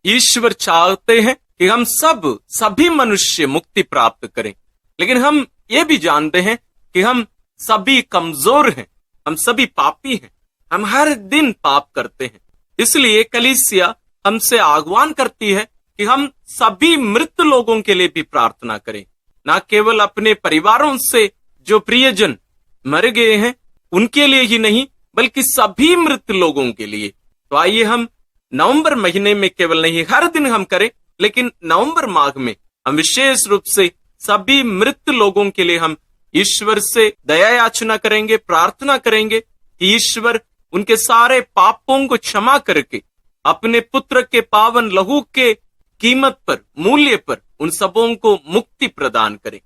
ईश्वर चाहते हैं कि हम सभी मनुष्य मुक्ति प्राप्त करें, लेकिन हम ये भी जानते हैं कि हम सभी कमजोर हैं, हम सभी पापी हैं, हम हर दिन पाप करते हैं। इसलिए कलीसिया हमसे आह्वान करती है कि हम सभी मृत लोगों के लिए भी प्रार्थना करें, न केवल अपने परिवारों से जो प्रियजन मर गए हैं उनके लिए ही नहीं, बल्कि सभी मृत लोगों के लिए। तो आइए हम नवंबर महीने में केवल नहीं, हर दिन हम करें, लेकिन नवंबर माह में हम विशेष रूप से सभी मृत लोगों के लिए हम ईश्वर से दया याचना करेंगे, प्रार्थना करेंगे कि ईश्वर उनके सारे पापों को क्षमा करके अपने पुत्र के पावन लहू के कीमत पर, मूल्य पर उन सबों को मुक्ति प्रदान करें।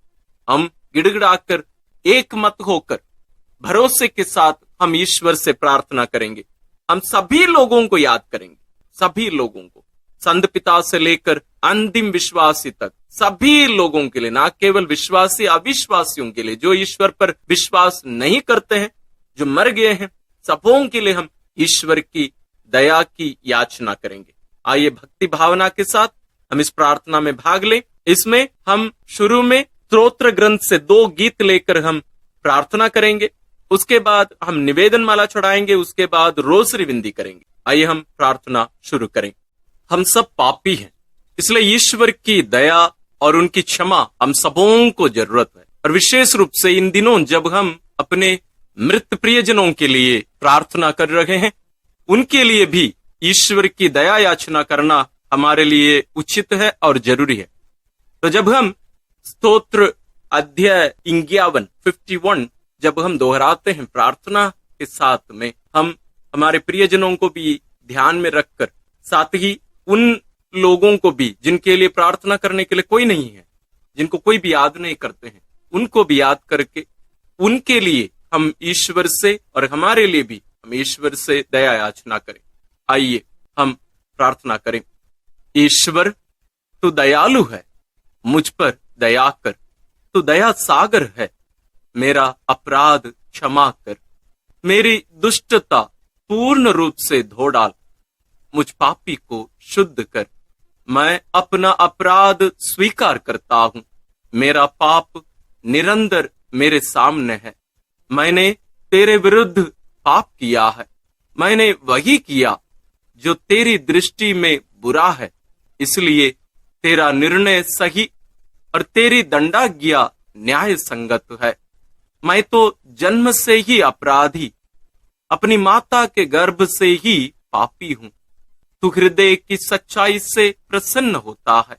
हम गिड़गिड़ाकर एक मत होकर भरोसे के साथ हम ईश्वर से प्रार्थना करेंगे। हम सभी लोगों को याद करेंगे, सभी लोगों को, संत पिता से लेकर अंतिम विश्वासी तक, सभी लोगों के लिए, ना केवल विश्वासी अविश्वासियों के लिए, जो ईश्वर पर विश्वास नहीं करते हैं, जो मर गए हैं, सबों के लिए हम ईश्वर की दया की याचना करेंगे। आइए भक्ति भावना के साथ हम इस प्रार्थना में भाग लें। इसमें हम शुरू में स्तोत्र ग्रंथ से 2 गीत लेकर हम प्रार्थना करेंगे, उसके बाद हम निवेदन माला चढ़ाएंगे, उसके बाद रोसरी विनती करेंगे। आइए हम प्रार्थना शुरू करें। हम सब पापी हैं, इसलिए ईश्वर की दया और उनकी क्षमा हम सबों को जरूरत है। और विशेष रूप से इन दिनों जब हम अपने मृत प्रियजनों के लिए प्रार्थना कर रहे हैं, उनके लिए भी ईश्वर की दया याचना करना हमारे लिए उचित है और जरूरी है। तो जब हम स्तोत्र अध्याय 51 जब हम दोहराते हैं प्रार्थना के साथ में, हम हमारे प्रियजनों को भी ध्यान में रखकर, साथ ही उन लोगों को भी जिनके लिए प्रार्थना करने के लिए कोई नहीं है, जिनको कोई भी याद नहीं करते हैं, उनको भी याद करके उनके लिए हम ईश्वर से और हमारे लिए भी हम ईश्वर से दया याचना करें। आइए हम प्रार्थना करें। ईश्वर, तू दयालु है, मुझ पर दया कर, तू दया सागर है, मेरा अपराध क्षमा कर, मेरी दुष्टता पूर्ण रूप से धो डाल, मुझ पापी को शुद्ध कर। मैं अपना अपराध स्वीकार करता हूं, मेरा पाप निरंतर मेरे सामने है। मैंने तेरे विरुद्ध पाप किया है, मैंने वही किया जो तेरी दृष्टि में बुरा है, इसलिए तेरा निर्णय सही और तेरी दंडाज्ञा न्याय संगत है। मैं तो जन्म से ही अपराधी, अपनी माता के गर्भ से ही पापी हूं। तू हृदय की सच्चाई से प्रसन्न होता है,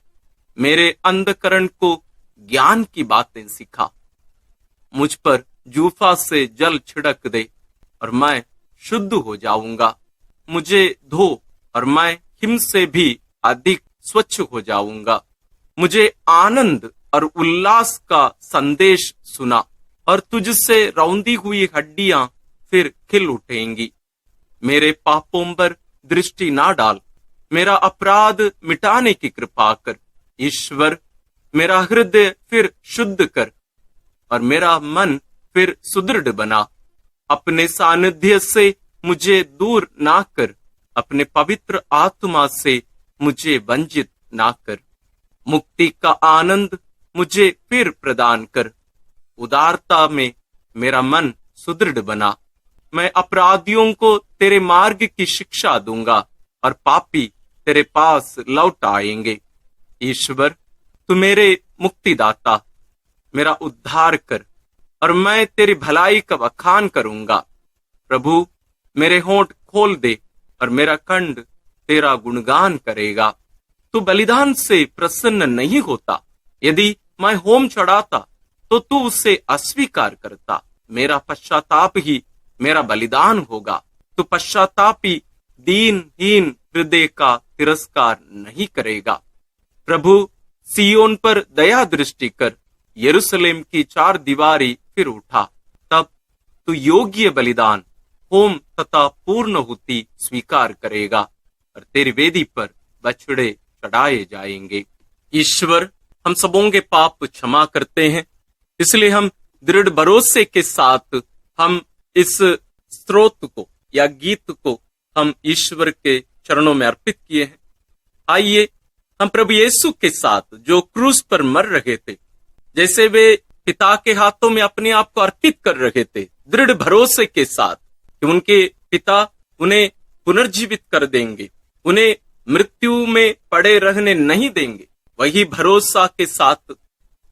मेरे अंधकरण को ज्ञान की बातें सिखा। मुझ पर जूफा से जल छिड़क दे और मैं शुद्ध हो जाऊंगा, मुझे धो और मैं हिम से भी अधिक स्वच्छ हो जाऊंगा। मुझे आनंद और उल्लास का संदेश सुना और तुझसे रौंदी हुई हड्डियां फिर खिल उठेंगी। मेरे पापों पर दृष्टि ना डाल, मेरा अपराध मिटाने की कृपा कर। ईश्वर, मेरा हृदय फिर शुद्ध कर और मेरा मन फिर सुदृढ़ बना। अपने सानिध्य से मुझे दूर ना कर, अपने पवित्र आत्मा से मुझे वंचित ना कर। मुक्ति का आनंद मुझे फिर प्रदान कर, उदारता में मेरा मन सुदृढ़ बना। मैं अपराधियों को तेरे मार्ग की शिक्षा दूंगा और पापी तेरे पास लौट आएंगे। ईश्वर, तू मेरे मुक्तिदाता, मेरा उद्धार कर और मैं तेरी भलाई का बखान करूंगा। प्रभु, मेरे होंठ खोल दे और मेरा कंठ तेरा गुणगान करेगा। तू बलिदान से प्रसन्न नहीं होता, यदि मैं होम चढ़ाता तो तू उसे अस्वीकार करता। मेरा पश्चाताप ही मेरा बलिदान होगा। तू पश्चातापी दीनहीन हृदय का तिरस्कार नहीं करेगा। प्रभु, सियोन पर दया दृष्टि कर, यरूशलेम की 4 दीवारी फिर उठा। तब तू योग्य बलिदान, होम तथा पूर्णाहुति स्वीकार करेगा और तेरी वेदी पर बछड़े चढ़ाए जाएंगे। ईश्वर, हम सबों के पाप क्षमा करते हैं, इसलिए हम दृढ़ भरोसे के साथ हम इस स्तोत्र को या गीत को हम ईश्वर के चरणों में अर्पित किए हैं। आइए हम प्रभु यीशु के साथ जो क्रूस पर मर रहे थे, जैसे वे पिता के हाथों में अपने आप को अर्पित कर रहे थे, दृढ़ भरोसे के साथ कि उनके पिता उन्हें पुनर्जीवित कर देंगे, उन्हें मृत्यु में पड़े रहने नहीं देंगे, वही भरोसा के साथ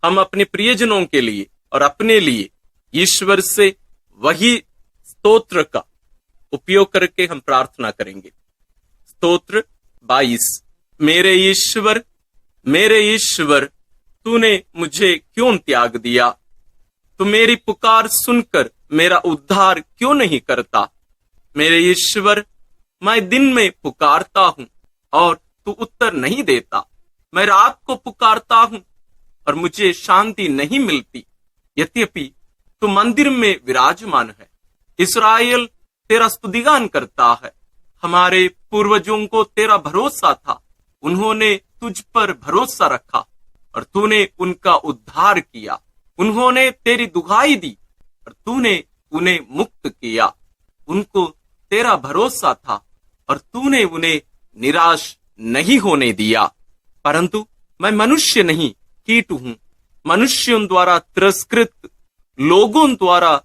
हम अपने प्रियजनों के लिए और अपने लिए ईश्वर से वही स्तोत्र का उपयोग करके हम प्रार्थना करेंगे। स्तोत्र 22। मेरे ईश्वर, तूने मुझे क्यों त्याग दिया? तू मेरी पुकार सुनकर मेरा उद्धार क्यों नहीं करता? मेरे ईश्वर, मैं दिन में पुकारता हूं और तू उत्तर नहीं देता। मैं रात को पुकारता हूं और मुझे शांति नहीं मिलती। यद्यपि तू मंदिर में विराजमान है, इस्राएल तेरा स्तुतिगान करता है। हमारे पूर्वजों को तेरा भरोसा था, उन्होंने तुझ पर भरोसा रखा और तूने उनका उद्धार किया। उन्होंने तेरी दुहाई दी और तूने उन्हें मुक्त किया। उनको तेरा भरोसा था और तूने उन्हें निराश नहीं होने दिया। परंतु मैं मनुष्य नहीं, कीट हूं, मनुष्यों द्वारा तिरस्कृत, लोगों द्वारा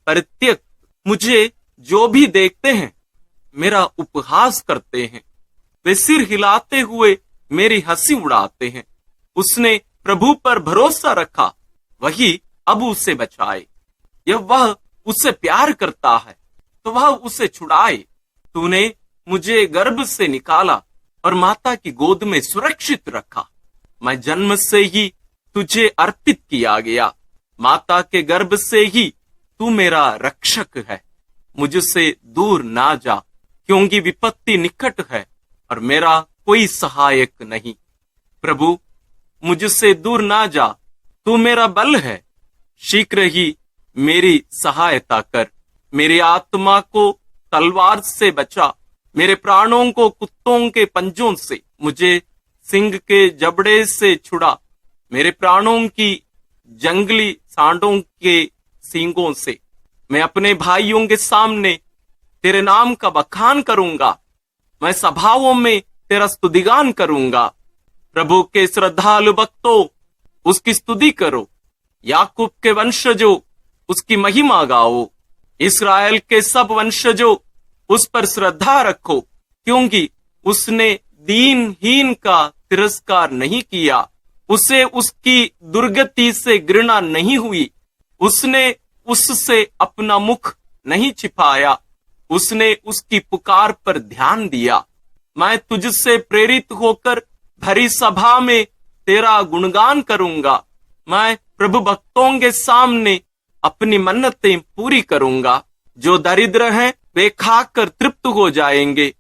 परित्यक्त। मुझे जो भी देखते हैं मेरा उपहास करते हैं, वे सिर हिलाते हुए मेरी हंसी उड़ाते हैं। उसने प्रभु पर भरोसा रखा, वही अब उसे बचाए। यह वह उससे प्यार करता है तो वह उसे छुड़ाए। तूने मुझे गर्भ से निकाला और माता की गोद में सुरक्षित रखा। मैं जन्म से ही तुझे अर्पित किया गया, माता के गर्भ से ही तू मेरा रक्षक है। मुझसे दूर ना जा, क्योंकि विपत्ति निकट है और मेरा कोई सहायक नहीं। प्रभु, मुझसे दूर ना जा, तू मेरा बल है। शीघ्र ही मेरी सहायता कर। मेरी आत्मा को तलवार से बचा, मेरे प्राणों को कुत्तों के पंजों से, मुझे सिंह के जबड़े से छुड़ा, मेरे प्राणों की जंगली सांडों के सींगों से। मैं अपने भाइयों के सामने तेरे नाम का बखान करूंगा, मैं सभाओं में तेरा स्तुतिगान करूंगा। प्रभु के श्रद्धालु भक्तों, उसकी स्तुति करो। याकूब के वंशजों, उसकी महिमा गाओ। इस्राएल के सब वंशजों, उस पर श्रद्धा रखो, क्योंकि उसने दीनहीन का तिरस्कार नहीं किया। उसे उसकी दुर्गति से घृणा नहीं हुई। उसने उससे अपना मुख नहीं छिपाया। उसने उसकी पुकार पर ध्यान दिया। मैं तुझसे प्रेरित होकर भरी सभा में तेरा गुणगान करूंगा। मैं प्रभु भक्तों के सामने अपनी मन्नतें पूरी करूंगा। जो दरिद्र हैं वे खाकर तृप्त हो जाएंगे।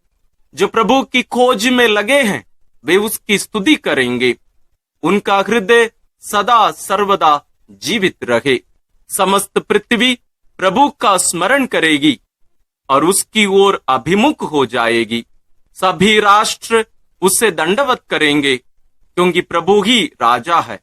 जो प्रभु की खोज में लगे हैं वे उसकी स्तुति करेंगे। उनका हृदय सदा सर्वदा जीवित रहे। समस्त पृथ्वी प्रभु का स्मरण करेगी और उसकी ओर अभिमुख हो जाएगी। सभी राष्ट्र उसे दंडवत करेंगे, क्योंकि प्रभु ही राजा है,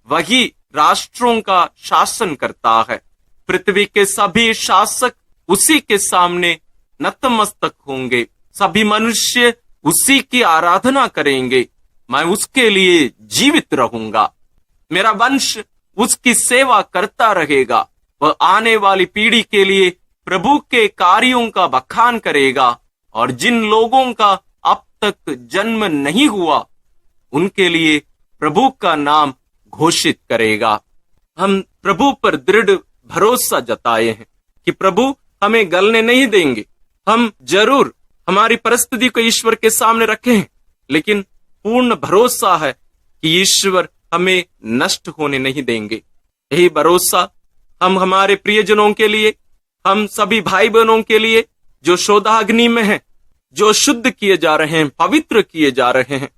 वही राष्ट्रों का शासन करता है। पृथ्वी के सभी शासक उसी के सामने नतमस्तक होंगे। सभी मनुष्य उसी की आराधना करेंगे। मैं उसके लिए जीवित रहूंगा। मेरा वंश उसकी सेवा करता रहेगा। वह आने वाली पीढ़ी के लिए प्रभु के कार्यों का बखान करेगा और जिन लोगों का अब तक जन्म नहीं हुआ उनके लिए प्रभु का नाम घोषित करेगा। हम प्रभु पर दृढ़ भरोसा जताए हैं कि प्रभु हमें गलने नहीं देंगे। हम जरूर हमारी परिस्थिति को ईश्वर के सामने रखे हैं, लेकिन पूर्ण भरोसा है कि ईश्वर हमें नष्ट होने नहीं देंगे। यही भरोसा हम हमारे प्रियजनों के लिए, हम सभी भाई बहनों के लिए जो शोधाग्नि में हैं, जो शुद्ध किए जा रहे हैं, पवित्र किए जा रहे हैं,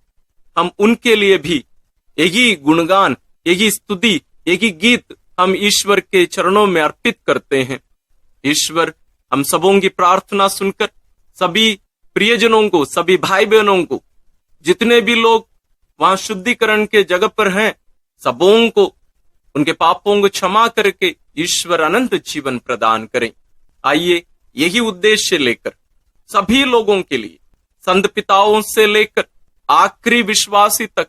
हम उनके लिए भी यही गुणगान, यही स्तुति, यही गीत हम ईश्वर के चरणों में अर्पित करते हैं। ईश्वर हम सबों की प्रार्थना सुनकर सभी प्रियजनों को, सभी भाई बहनों को, जितने भी लोग वहां शुद्धिकरण के जगह पर हैं, सबों को उनके पापों को क्षमा करके ईश्वर अनंत जीवन प्रदान करें। आइए यही उद्देश्य लेकर सभी लोगों के लिए, संत पिताओं से लेकर आखिरी विश्वासी तक,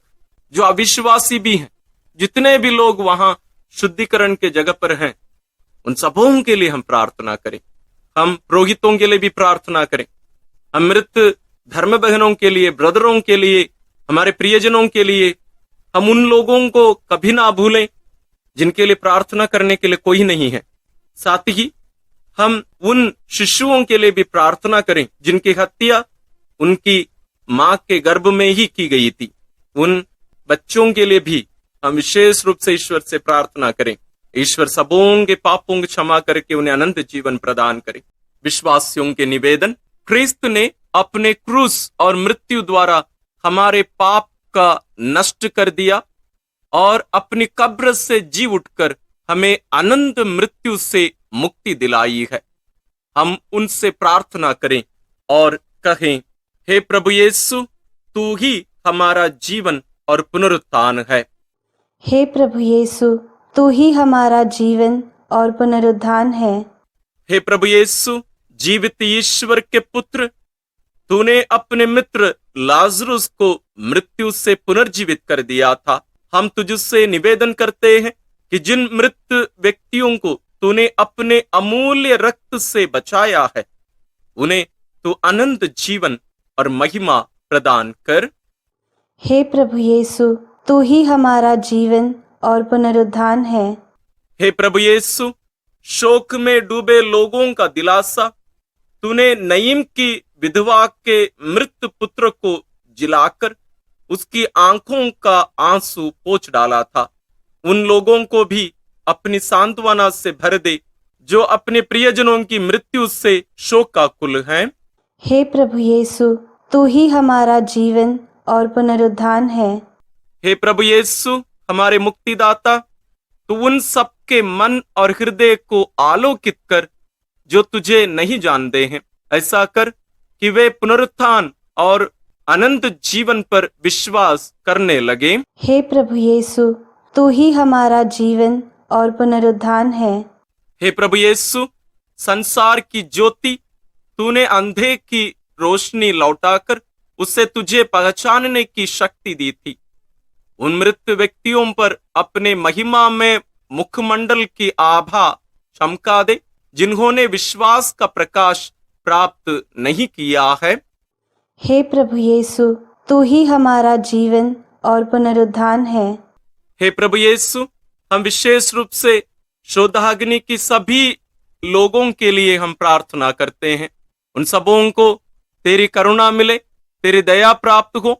जो अविश्वासी भी हैं, जितने भी लोग वहां शुद्धिकरण के जगह पर हैं, उन सबों के लिए हम प्रार्थना करें। हम पुरोहितों के लिए भी प्रार्थना करें, हम मृत धर्म बहनों के लिए, ब्रदरों के लिए, हमारे प्रियजनों के लिए, हम उन लोगों को कभी ना भूलें जिनके लिए प्रार्थना करने के लिए कोई नहीं है। साथ ही हम उन शिशुओं के लिए भी प्रार्थना करें जिनकी हत्या उनकी मां के गर्भ में ही की गई थी। उन बच्चों के लिए भी हम विशेष रूप से ईश्वर से प्रार्थना करें। ईश्वर सबों के पापों की क्षमा करके उन्हें अनंत जीवन प्रदान करे। विश्वासियों के निवेदन, क्रिस्त ने अपने क्रूस और मृत्यु द्वारा हमारे पाप का नष्ट कर दिया और अपनी कब्र से जी उठकर हमें अनंत मृत्यु से मुक्ति दिलाई है। हम उनसे प्रार्थना करें और कहें, हे प्रभु यीशु, तू ही हमारा जीवन और पुनरुत्थान है। हे प्रभु यीशु, तू ही हमारा जीवन और पुनरुत्थान है। हे प्रभु यीशु, जीवित ईश्वर के पुत्र, तूने अपने मित्र लाजरुस को मृत्यु से पुनर्जीवित कर दिया था। हम तुझसे निवेदन करते हैं कि जिन मृत व्यक्तियों को तूने अपने अमूल्य रक्त से बचाया है, उन्हें तू अनंत जीवन और महिमा प्रदान कर। हे प्रभु यीशु, तू ही हमारा जीवन और पुनरुत्थान है। हे प्रभु यीशु, शोक में डूबे लोगों का दिलासा, तूने नईम की विधवा के मृत पुत्र को जिलाकर उसकी आंखों का आंसू पोंछ डाला था। उन लोगों को भी अपनी सांत्वना से भर दे जो अपने प्रियजनों की मृत्यु से शोकाकुल हैं। हे प्रभु यीशु, तू ही हमारा जीवन और पुनरुत्थान है। हे प्रभु यीशु, हमारे मुक्तिदाता, तू उन सबके मन और हृदय को आलोकित कर जो तुझे नहीं जानते हैं। ऐसा कर कि वे पुनरुत्थान और अनंत जीवन पर विश्वास करने लगे। हे प्रभु यीशु, तू ही हमारा जीवन और पुनरुत्थान है। हे प्रभु यीशु, संसार की ज्योति, तूने अंधे की रोशनी लौटाकर उसे तुझे पहचानने की शक्ति दी थी। उन मृत व्यक्तियों पर अपने महिमा में मुखमंडल की आभा चमका दे जिन्होंने विश्वास का प्रकाश प्राप्त नहीं किया है। हे प्रभु यीशु, तू ही हमारा जीवन और पुनरुत्थान है। हे प्रभु यीशु, हम विशेष रूप से शोधाग्नि की सभी लोगों के लिए हम प्रार्थना करते हैं। उन सबों को तेरी करुणा मिले, तेरी दया प्राप्त हो,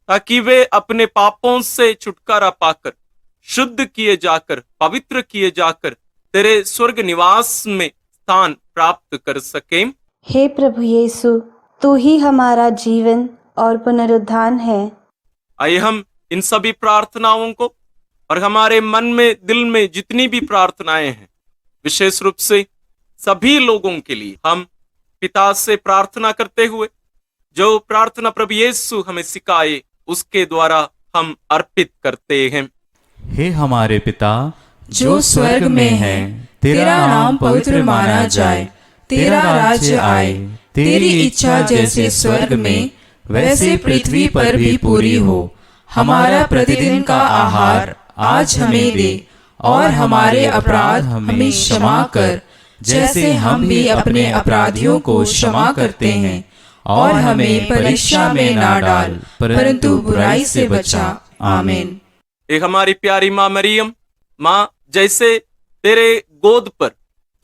ताकि वे अपने पापों से छुटकारा पाकर, शुद्ध किए जाकर, पवित्र किए जाकर तेरे स्वर्ग निवास में स्थान प्राप्त कर सकें। हे प्रभु यीशु, तू ही हमारा जीवन और पुनरुत्थान है। आइए हम इन सभी प्रार्थनाओं को और हमारे मन में, दिल में जितनी भी प्रार्थनाएं हैं, विशेष रूप से सभी लोगों के लिए हम पिता से प्रार्थना करते हुए जो प्रार्थना प्रभु यीशु हमें सिखाए, उसके द्वारा हम अर्पित करते हैं। हे हमारे पिता जो स्वर्ग में है, तेरा नाम पवित्र माना जाए, तेरा राज्य आए, तेरी इच्छा जैसे स्वर्ग में वैसे पृथ्वी पर भी पूरी हो। हमारा प्रतिदिन का आहार आज हमें दे और हमारे अपराध हमें क्षमा कर, जैसे हम भी अपने अपराधियों को क्षमा करते हैं, और हमें परीक्षा में ना डाल, परंतु बुराई से बचा। आमीन। एक हमारी प्यारी माँ मरियम, माँ, जैसे तेरे गोद पर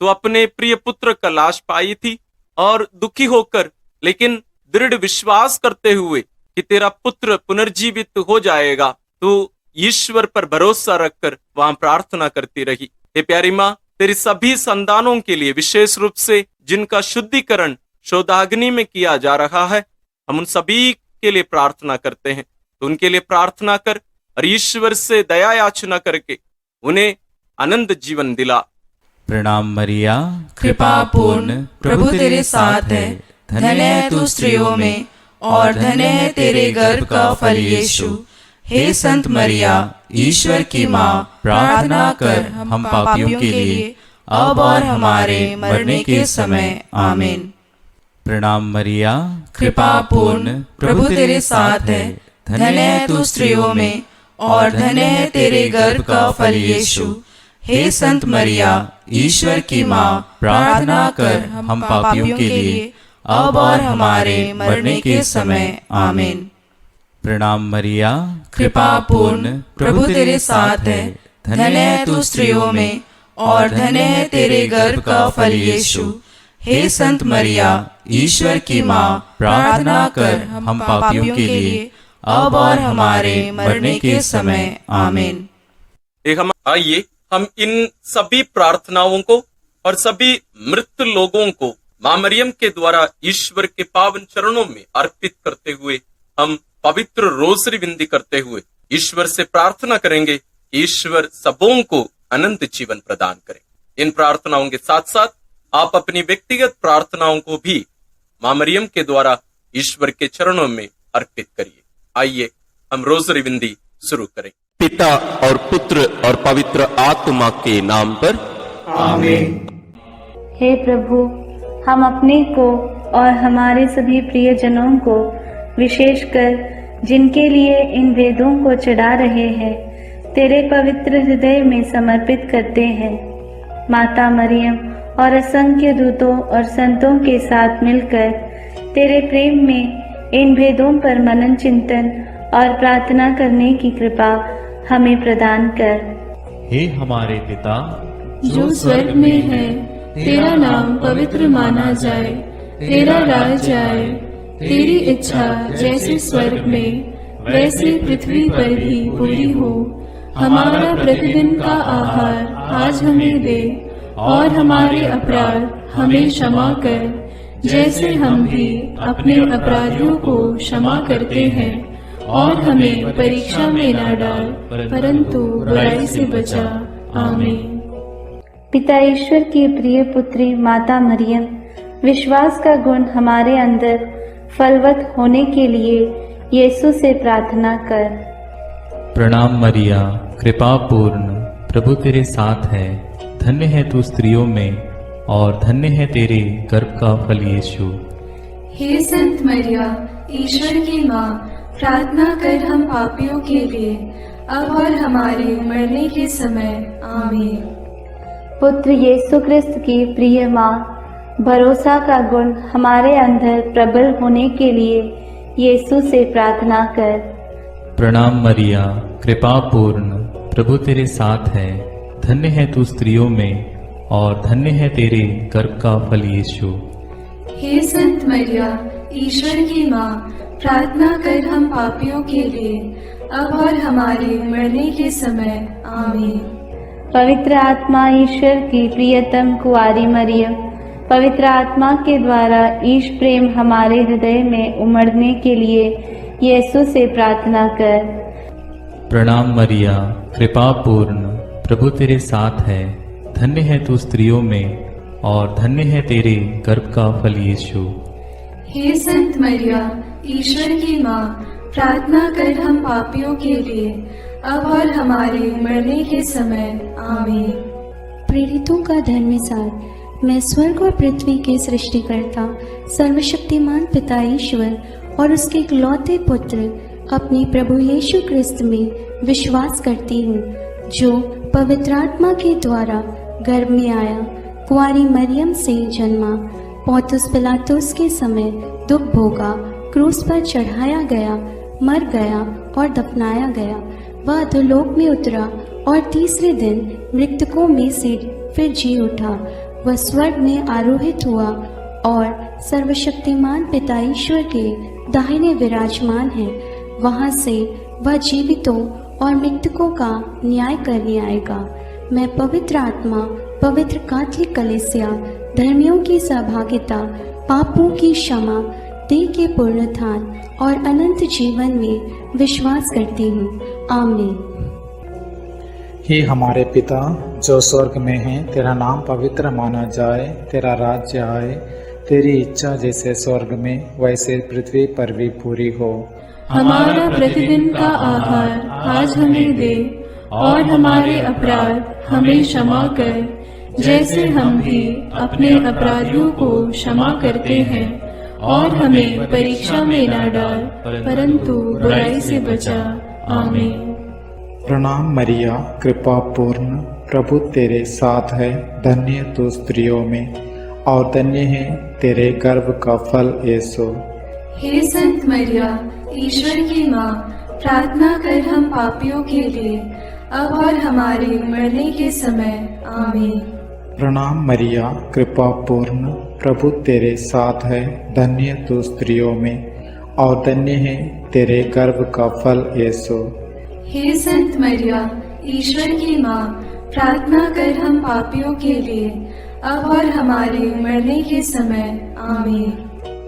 तो अपने प्रिय पुत्र का लाश पाई थी और दुखी होकर लेकिन दृढ़ विश्वास करते हुए कि तेरा पुत्र पुनर्जीवित हो जाएगा, तू ईश्वर पर भरोसा रखकर वहां प्रार्थना करती रही। हे प्यारी माँ, तेरी सभी संतानों के लिए, विशेष रूप से जिनका शुद्धिकरण शोधाग्नि में किया जा रहा है, हम उन सभी के लिए प्रार्थना करते हैं। तो उनके लिए प्रार्थना कर और ईश्वर से दया याचना करके उन्हें अनंत जीवन दिला। प्रणाम मरिया, कृपा पूर्ण, प्रभु तेरे साथ है, धन्य है तू स्त्रियों में और धन्य है तेरे गर्भ का फल यीशु। हे संत मरिया, ईश्वर की माँ, प्रार्थना कर हम पापियों के लिए अब और हमारे मरने के समय। आमीन। प्रणाम मरिया, कृपा पूर्ण, प्रभु तेरे साथ है, धन्य है तू स्त्रियों में और धन्य है तेरे गर्भ का फल यीशु। हे संत मरिया, ईश्वर की माँ, प्रार्थना कर हम पापियों के लिए अब और हमारे मरने के समय। आमीन। प्रणाम मरिया, कृपा पूर्ण, प्रभु तेरे साथ है। धन्य है तू स्त्रियों में और धन्य है तेरे गर्भ का फल यीशु। हे संत मरिया, ईश्वर की माँ, प्रार्थना कर हम पापियों के लिए अब और हमारे मरने के समय। आमीन। आइए हम इन सभी प्रार्थनाओं को और सभी मृत लोगों को मां मरियम के द्वारा ईश्वर के पावन चरणों में अर्पित करते हुए हम पवित्र रोसरी विनती करते हुए ईश्वर से प्रार्थना करेंगे कि ईश्वर सबों को अनंत जीवन प्रदान करें। इन प्रार्थनाओं के साथ साथ आप अपनी व्यक्तिगत प्रार्थनाओं को भी मां मरियम के द्वारा ईश्वर के चरणों में अर्पित करिए। आइए हम रोसरी विनती शुरू करें। पिता और पुत्र और पवित्र आत्मा के नाम पर आमीन। हे प्रभु, हम अपने को और हमारे सभी प्रियजनों को, विशेषकर जिनके लिए इन वेदों को चढ़ा रहे हैं, तेरे पवित्र हृदय में समर्पित करते हैं। माता मरियम और असंख्य दूतों और संतों के साथ मिलकर तेरे प्रेम में इन भेदों पर मनन चिंतन और प्रार्थना करने की कृपा हमें प्रदान कर। हे हमारे पिता जो स्वर्ग में है, तेरा नाम पवित्र माना जाए, तेरा राज्य आए, तेरी इच्छा जैसे स्वर्ग में वैसे पृथ्वी पर भी पूरी हो। हमारा प्रतिदिन का आहार आज हमें दे और हमारे अपराध हमें क्षमा कर, जैसे हम भी अपने अपराधियों को क्षमा करते हैं, और हमें परीक्षा में न डाल परंतु बुराई से बचा। आमीन। पिता ईश्वर की प्रिय पुत्री माता मरियम, विश्वास का गुण हमारे अंदर फलवत होने के लिए यीशु से प्रार्थना कर। प्रणाम मरिया, कृपा पूर्ण, प्रभु तेरे साथ है। धन्य है तू स्त्रियों में और धन्य है तेरे गर्भ का फल यीशु। हे संत मरिया, ईश्वर की माँ, प्रार्थना कर हम पापियों के लिए अब और हमारे मरने के समय। आमीन। पुत्र यीशु क्रिस्त की प्रिय माँ, भरोसा का गुण हमारे अंदर प्रबल होने के लिए यीशु से प्रार्थना कर। प्रणाम मरिया, कृपा पूर्ण, प्रभु तेरे साथ है। धन्य है तू स्त्रियों में और धन्य है तेरे गर्भ का फल यीशु। हे संत मरिया, ईश्वर की माँ, प्रार्थना कर हम पापियों के लिए अब और हमारे मरने के समय। आमीन। पवित्र आत्मा ईश्वर की प्रियतम कुंवारी मरियम, पवित्र आत्मा के द्वारा ईश प्रेम हमारे हृदय में उमड़ने के लिए यीशु से प्रार्थना कर। प्रणाम मरिया, कृपा पूर्ण, प्रभु तेरे साथ है। धन्य है तू स्त्रियों में और धन्य है तेरे गर्भ का फल यीशु। हे संत मरिया, ईश्वर की माँ, प्रार्थना कर हम पापियों के लिए अब और हमारे मरने के समय। आमीन। प्रेरितों का धर्मसार, मैं स्वर्ग और पृथ्वी के सृष्टिकर्ता सर्वशक्तिमान पिता ईश्वर और उसके इकलौते पुत्र अपने प्रभु यीशु क्रिस्त में विश्वास करती हूँ, जो पवित्र आत्मा के द्वारा गर्भ में आया, कुंवारी मरियम से जन्मा, पौंतुस पिलातुस के समय दुख भोगा, क्रूस पर चढ़ाया गया, मर गया और दफनाया गया। वह अधोलोक में उतरा और तीसरे दिन मृतकों में से फिर जी उठा। वह स्वर्ग में आरोहित हुआ और सर्वशक्तिमान पिता ईश्वर के दाहिने विराजमान है। वहां से वह जीवितों और मृतकों का न्याय करने आएगा। मैं पवित्र आत्मा, पवित्र कैथोलिक कलीसिया, धर्मियों की सहभागिता, पापों की क्षमा, देह के पुनरुत्थान और अनंत जीवन में विश्वास करती हूँ। आमीन। हे हमारे पिता जो स्वर्ग में है, तेरा नाम पवित्र माना जाए, तेरा राज्य आए, तेरी इच्छा जैसे स्वर्ग में वैसे पृथ्वी पर भी पूरी हो। हमारा प्रतिदिन का आहार आज हमें दे और हमारे अपराध हमें क्षमा कर, जैसे हम भी अपने अपराधियों को क्षमा करते हैं, और हमें परीक्षा में न डाल, परंतु बुराई से बचा। आमीन। प्रणाम मरिया, कृपा पूर्ण, प्रभु तेरे साथ है। धन्य तू स्त्रियों में और धन्य है तेरे गर्भ का फल यीशु। हे संत मरिया, ईश्वर की माँ, प्रार्थना कर हम पापियों के लिए, अब और हमारे मरने के समय। आमीन। प्रणाम मरिया, कृपा पूर्ण, प्रभु तेरे साथ है। धन्य तू स्त्रियों में और धन्य है तेरे गर्भ का फल यीशु। हे संत मरिया, ईश्वर की माँ, प्रार्थना कर हम पापियों के लिए, अब और हमारे मरने के समय। आमीन।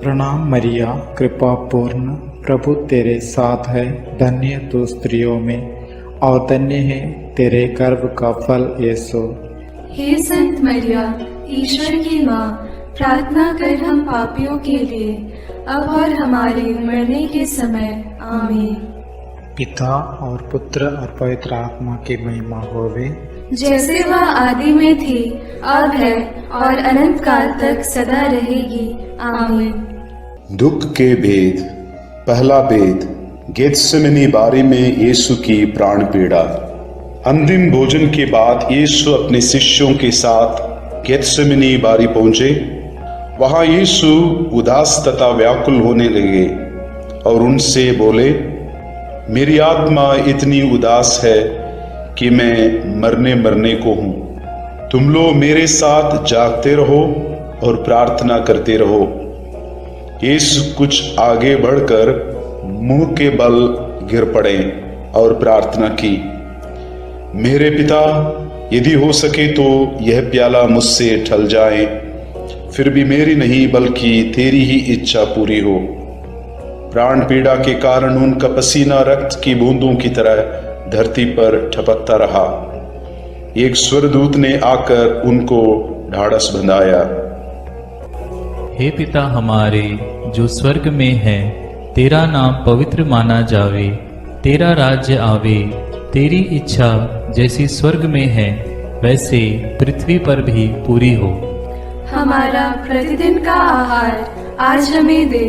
प्रणाम मरिया, कृपा पूर्ण, प्रभु तेरे साथ है। धन्य तू स्त्रियों में और धन्य है तेरे गर्भ का फल यीशु। हे संत मरिया, ईश्वर की माँ, प्रार्थना कर हम पापियों के लिए, अब और हमारे मरने के समय। आमीन। पिता और पुत्र और पवित्र आत्मा की महिमा होवे, जैसे वह आदि में थी, अब है और अनंत काल तक सदा रहेगी। आमीन। दुख के भेद। पहला भेद, गेत्सेमनी बारी में यीशु की प्राण पीड़ा। अंतिम भोजन के बाद यीशु अपने शिष्यों के साथ गेत्सेमनी बारी पहुंचे। वहां यीशु उदास तथा व्याकुल होने लगे और उनसे बोले, मेरी आत्मा इतनी उदास है कि मैं मरने को हूं। तुम लोग मेरे साथ जागते रहो और प्रार्थना करते रहो। यीशु कुछ आगे बढ़कर मुंह के बल गिर पड़े और प्रार्थना की, मेरे पिता, यदि हो सके तो यह प्याला मुझसे टल जाए, फिर भी मेरी नहीं बल्कि तेरी ही इच्छा पूरी हो। प्राण पीड़ा के कारण उनका पसीना रक्त की बूंदों की तरह धरती पर टपकता रहा। एक स्वर्गदूत ने आकर उनको ढाढ़स बंधाया। हे पिता हमारे जो स्वर्ग में है, तेरा नाम पवित्र माना जावे, तेरा राज्य आवे, तेरी इच्छा जैसी स्वर्ग में है वैसे पृथ्वी पर भी पूरी हो। हमारा प्रतिदिन का आहार आज हमें दे,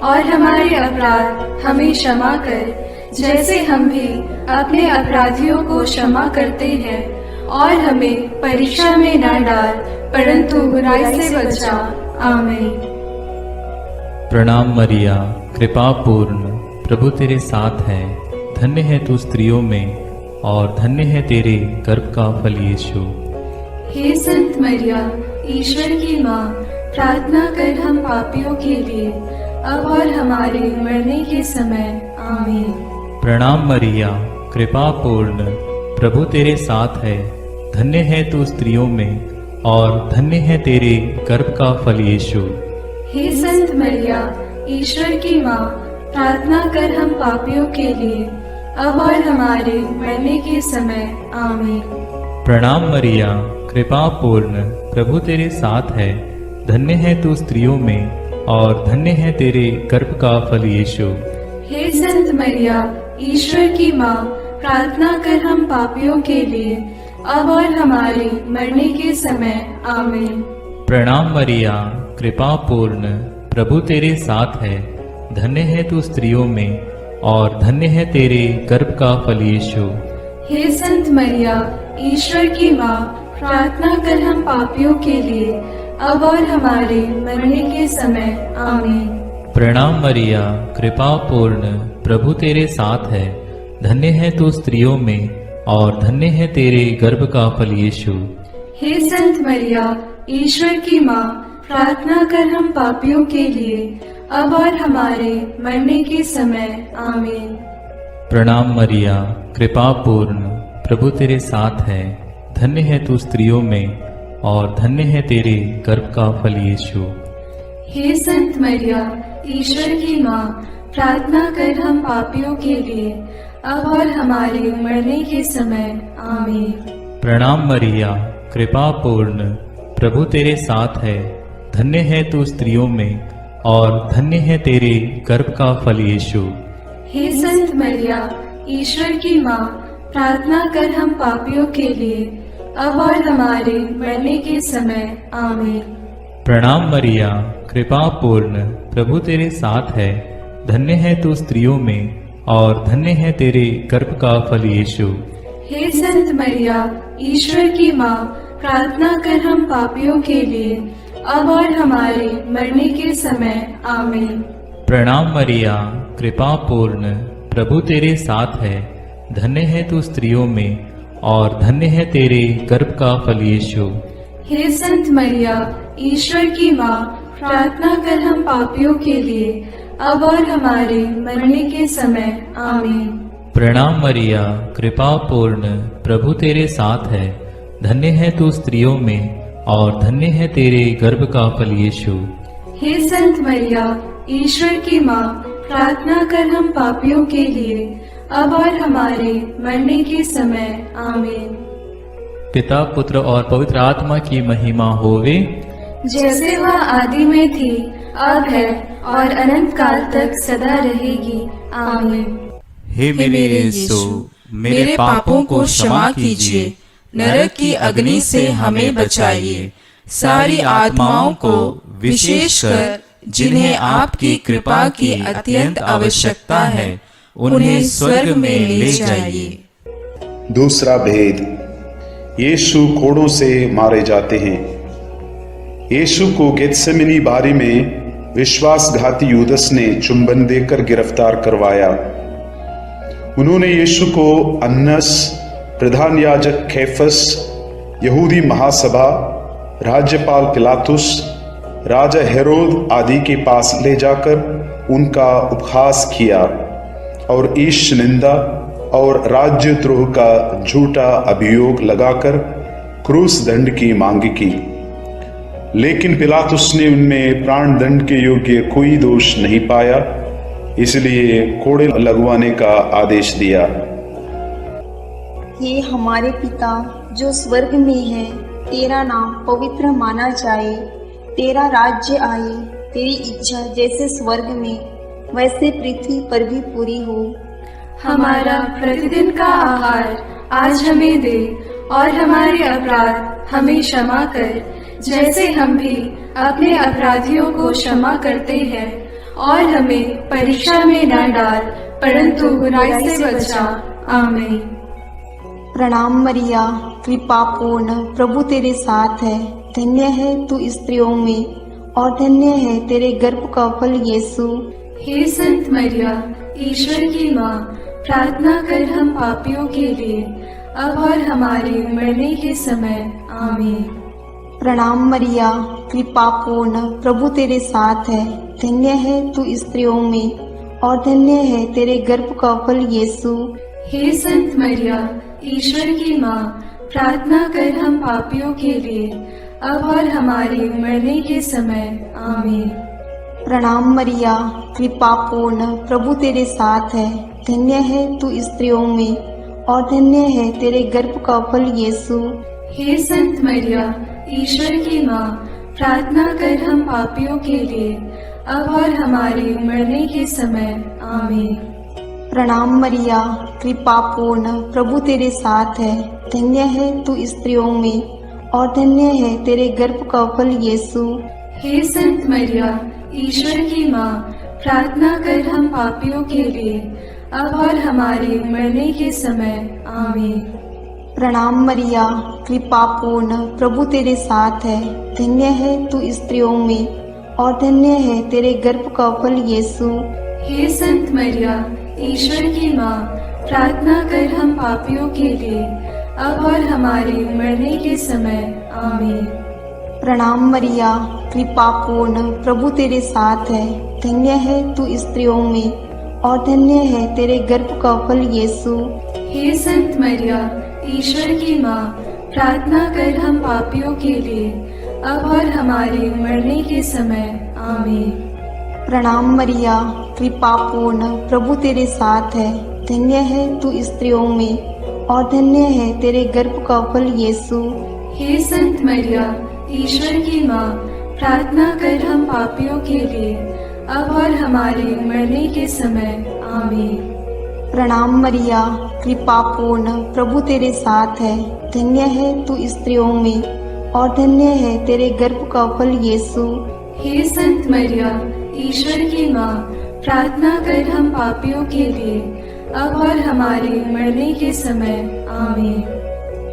और हमारे अपराध हमें क्षमा कर, जैसे हम भी अपने अपराधियों को क्षमा करते हैं, और हमें परीक्षा में न डाल, परंतु बुराई से बचा। आमीन। प्रणाम मरिया, कृपा पूर्ण, प्रभु तेरे साथ है। धन्य है तू स्त्रियों में और धन्य है तेरे गर्भ का फल यीशु। हे संत मरिया, ईश्वर की माँ, प्रार्थना कर हम पापियों के लिए, अब और हमारे मरने के समय। आमीन। प्रणाम मरिया, कृपा पूर्ण, प्रभु तेरे साथ है। धन्य है तू स्त्रियों में और धन्य है तेरे गर्भ का फल यीशु। हे संत मरिया, ईश्वर की माँ, प्रार्थना कर हम पापियों के लिए, अब और हमारे मरने के समय। आमीन। प्रणाम मरिया, कृपा पूर्ण, प्रभु तेरे साथ है। धन्य है तू स्त्रियों में और धन्य है तेरे गर्भ का फल यीशु। हे संत मरिया, ईश्वर की माँ, प्रार्थना कर हम पापियों के लिए, अब और हमारे मरने के समय। आमीन। प्रणाम मरिया, कृपा पूर्ण, प्रभु तेरे साथ है। धन्य है तू स्त्रियों में और धन्य है तेरे गर्भ का फल यीशु। हे संत मरिया, ईश्वर की माँ, प्रार्थना कर हम पापियों के लिए, अब और हमारे मरने के समय। आमीन। प्रणाम मरिया, कृपा पूर्ण, प्रभु तेरे साथ है। धन्य है तू स्त्रियों में और धन्य है तेरे गर्भ का फल यीशु। हे संत मरिया, ईश्वर की माँ, प्रार्थना कर हम पापियों के लिए, अब और हमारे मरने के समय। आमीन। प्रणाम मरिया, कृपा पूर्ण, प्रभु तेरे साथ है। धन्य है तू स्त्रियों में और धन्य है तेरे गर्भ का फल यीशु। हे संत मरिया, ईश्वर की माँ, प्रार्थना कर हम पापियों के लिए, अब और हमारे मरने के समय। आमीन। प्रणाम मरिया, कृपा पूर्ण, प्रभु तेरे साथ है। धन्य है तू स्त्रियों में और धन्य है तेरे गर्भ का फल यीशु। हे संत मरिया, ईश्वर की माँ, प्रार्थना कर हम पापियों के लिए, अब और हमारे मरने के समय। आमीन। प्रणाम मरिया, कृपा पूर्ण, प्रभु तेरे साथ है। धन्य है तू स्त्रियों में और धन्य है तेरे गर्भ का फल यीशु। हे संत मरिया, ईश्वर की माँ, प्रार्थना कर हम पापियों के लिए, अब और हमारे मरने के समय। आमीन। प्रणाम मरिया, कृपा पूर्ण, प्रभु तेरे साथ है। धन्य है तू स्त्रियों में और धन्य है तेरे गर्भ का फल यीशु। हे संत मरिया, ईश्वर की माँ, प्रार्थना कर हम पापियों के लिए, अब और हमारे मरने के समय। आमीन। प्रणाम मरिया, कृपा पूर्ण, प्रभु तेरे साथ है। धन्य है तू स्त्रियों में और धन्य है तेरे गर्भ का फल यीशु। हे संत मरिया, ईश्वर की माँ, प्रार्थना कर हम पापियों के लिए, अब और हमारे मरने के समय। आमीन। पिता, पुत्र और पवित्र आत्मा की महिमा होवे, जैसे वह आदि में थी, अब है और अनंत काल तक सदा रहेगी। आमीन। हे मेरे यीशु, मेरे पापों को क्षमा कीजिए, नरक की अग्नि से हमें बचाइए, सारी आत्माओं को, विशेषकर जिन्हें आपकी कृपा की अत्यंत आवश्यकता है, उन्हें स्वर्ग में ले जाइए। दूसरा भेद, यीशु कोड़ों से मारे जाते हैं। यीशु को गेत्सेमनी बारी में विश्वासघाती यूदस ने चुंबन देकर गिरफ्तार करवाया। उन्होंने यीशु को अन्नस, प्रधान याजक कैफस, यहूदी महासभा, राज्यपाल पिलातुस, राजा हेरोद आदि के पास ले जाकर उनका उपहास किया और ईश निंदा और राज्यद्रोह का झूठा अभियोग लगाकर क्रूस दंड की मांग की। लेकिन पिलातुस ने उनमें प्राण दंड के योग्य कोई दोष नहीं पाया, इसलिए कोड़े लगवाने का आदेश दिया। हे हमारे पिता जो स्वर्ग में है, तेरा नाम पवित्र माना जाए, तेरा राज्य आए, तेरी इच्छा जैसे स्वर्ग में वैसे पृथ्वी पर भी पूरी हो। हमारा प्रतिदिन का आहार आज हमें दे, और हमारे अपराध हमें क्षमा कर, जैसे हम भी अपने अपराधियों को क्षमा करते हैं, और हमें परीक्षा में न डाल, परंतु बुराई से बचा। आमीन। प्रणाम मरिया, कृपा पूर्ण, प्रभु तेरे साथ है। धन्य है तू स्त्रियों में और धन्य है तेरे गर्भ का फल यीशु। हे संत मरिया, ईश्वर की माँ, प्रार्थना कर हम पापियों के लिए, अब और हमारे मरने के समय। आमीन। प्रणाम मरिया, कृपा पूर्ण, प्रभु तेरे साथ है। धन्य है तू स्त्रियों में और धन्य है तेरे गर्भ का फल यीशु। हे संत मरिया, ईश्वर की माँ, प्रार्थना कर हम पापियों के लिए, अब और हमारे मरने के समय। आमीन। प्रणाम मरिया, कृपा पूर्ण, प्रभु तेरे साथ है। धन्य है तू स्त्रियों में और धन्य है तेरे गर्भ का फल यीशु। हे संत मरिया, ईश्वर की माँ, प्रार्थना कर हम पापियों के लिए, अब और हमारे मरने के समय। आमीन। प्रणाम मरिया, कृपा पूर्ण, प्रभु तेरे साथ है। धन्य है तू स्त्रियों में और धन्य है तेरे गर्भ का फल यीशु। हे संत मरिया, ईश्वर की माँ, प्रार्थना कर हम पापियों के लिए, अब और हमारे मरने के समय। आमीन। प्रणाम मरिया, कृपा पूर्ण, प्रभु तेरे साथ है। धन्य है तू स्त्रियों में और धन्य है तेरे गर्भ का फल यीशु। हे संत मरिया, ईश्वर की माँ, प्रार्थना कर हम पापियों के लिए, अब और हमारे मरने के समय। आमीन। प्रणाम मरिया, कृपा पूर्ण, प्रभु तेरे साथ है। धन्य है तू स्त्रियों में और धन्य है तेरे गर्भ का फल यीशु। हे संत मरिया, ईश्वर की माँ, प्रार्थना कर हम पापियों के लिए, अब और हमारे मरने के समय। आमीन। प्रणाम मरिया, कृपा पूर्ण, प्रभु तेरे साथ है। धन्य है तू स्त्रियों में और धन्य है तेरे गर्भ का फल यीशु। हे संत मरिया, ईश्वर की माँ, प्रार्थना कर हम पापियों के लिए, अब और हमारे मरने के समय। आमीन। प्रणाम मरिया, कृपा पूर्ण, प्रभु तेरे साथ है। धन्य है तू स्त्रियों में और धन्य है तेरे गर्भ का फल यीशु। हे संत मरिया, ईश्वर की माँ, प्रार्थना कर हम पापियों के लिए, अब और हमारे मरने के समय। आमीन।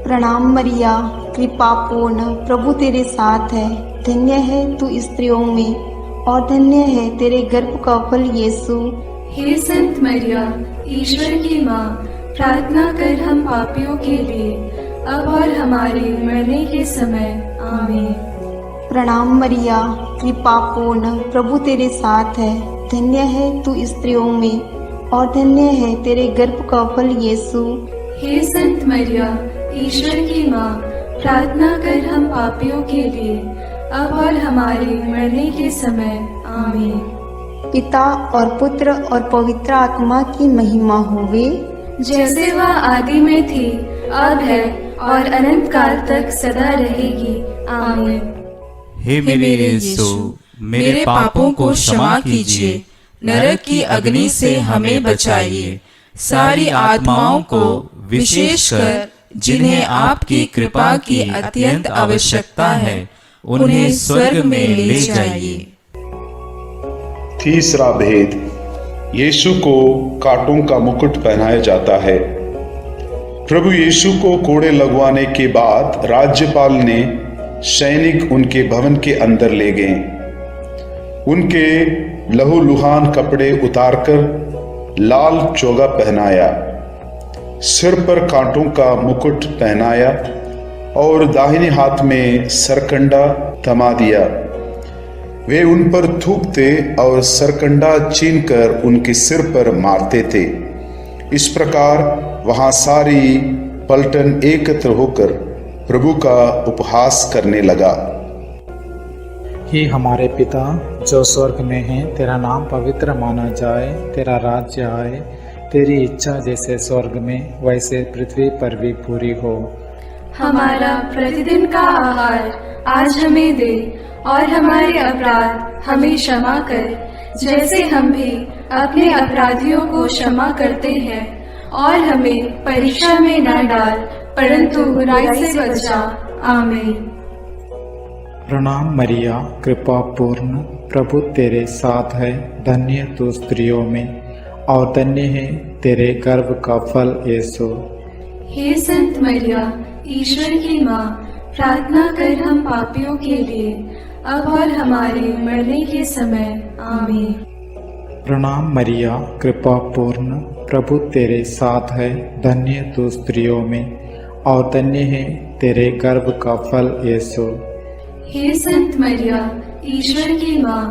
प्रणाम मरिया, कृपा पूर्ण, प्रभु तेरे साथ है। धन्य है तू स्त्रियों में और धन्य है तेरे गर्भ का फल यीशु। हे संत मरिया, ईश्वर की माँ, प्रार्थना कर हम पापियों के लिए, अब और हमारे मरने के समय। आमीन। प्रणाम मरिया, कृपा पूर्ण, प्रभु तेरे साथ है। धन्य है तू स्त्रियों में और धन्य है तेरे गर्भ का फल यीशु। हे संत मरिया, ईश्वर की माँ, प्रार्थना कर हम पापियों के लिए, अब और हमारे मरने के समय। आमीन। पिता और पुत्र और पवित्र आत्मा की महिमा होवे, जैसे वह आदि में थी, अब है और अनंत काल तक सदा रहेगी। आमीन। हे मेरे यीशु, मेरे पापों को क्षमा कीजिए, नरक की अग्नि से हमें बचाइए, सारी आत्माओं को विशेषकर जिन्हें आपकी कृपा की अत्यंत आवश्यकता है, उन्हें स्वर्ग में ले जाइए। तीसरा भेद, यीशु को कांटों का मुकुट पहनाया जाता है। प्रभु यीशु को कोड़े लगवाने के बाद राज्यपाल ने सैनिक उनके भवन के अंदर ले गए। उनके लहूलुहान कपड़े उतारकर लाल चोगा पहनाया, सिर पर कांटों का मुकुट पहनाया और दाहिने हाथ में सरकंडा थमा दिया। वे उन पर थूकते और सरकंडा छीनकर उनके सिर पर मारते थे। इस प्रकार वहां सारी पलटन एकत्र होकर प्रभु का उपहास करने लगा। हे हमारे पिता जो स्वर्ग में है, तेरा नाम पवित्र माना जाए, तेरा राज्य आए, तेरी इच्छा जैसे स्वर्ग में वैसे पृथ्वी पर भी पूरी हो। हमारा प्रतिदिन का आहार आज हमें दे और हमारे अपराध हमें क्षमा कर, जैसे हम भी अपने अपराधियों को क्षमा करते हैं, और हमें परीक्षा में न डाल, परंतु बुराई से बचा। आमीन। प्रणाम मरिया, कृपा पूर्ण, प्रभु तेरे साथ है। धन्य तू स्त्रियों में और धन्य है तेरे गर्भ का फल यीशु। हे संत मरिया, ईश्वर की माँ, प्रार्थना कर हम पापियों के लिए, अब और हमारे मरने के समय। आमीन। प्रणाम मरिया, कृपा पूर्ण, प्रभु तेरे साथ है। धन्य तू स्त्रियों में और धन्य है तेरे गर्भ का फल यीशु। हे संत मरिया, ईश्वर की माँ,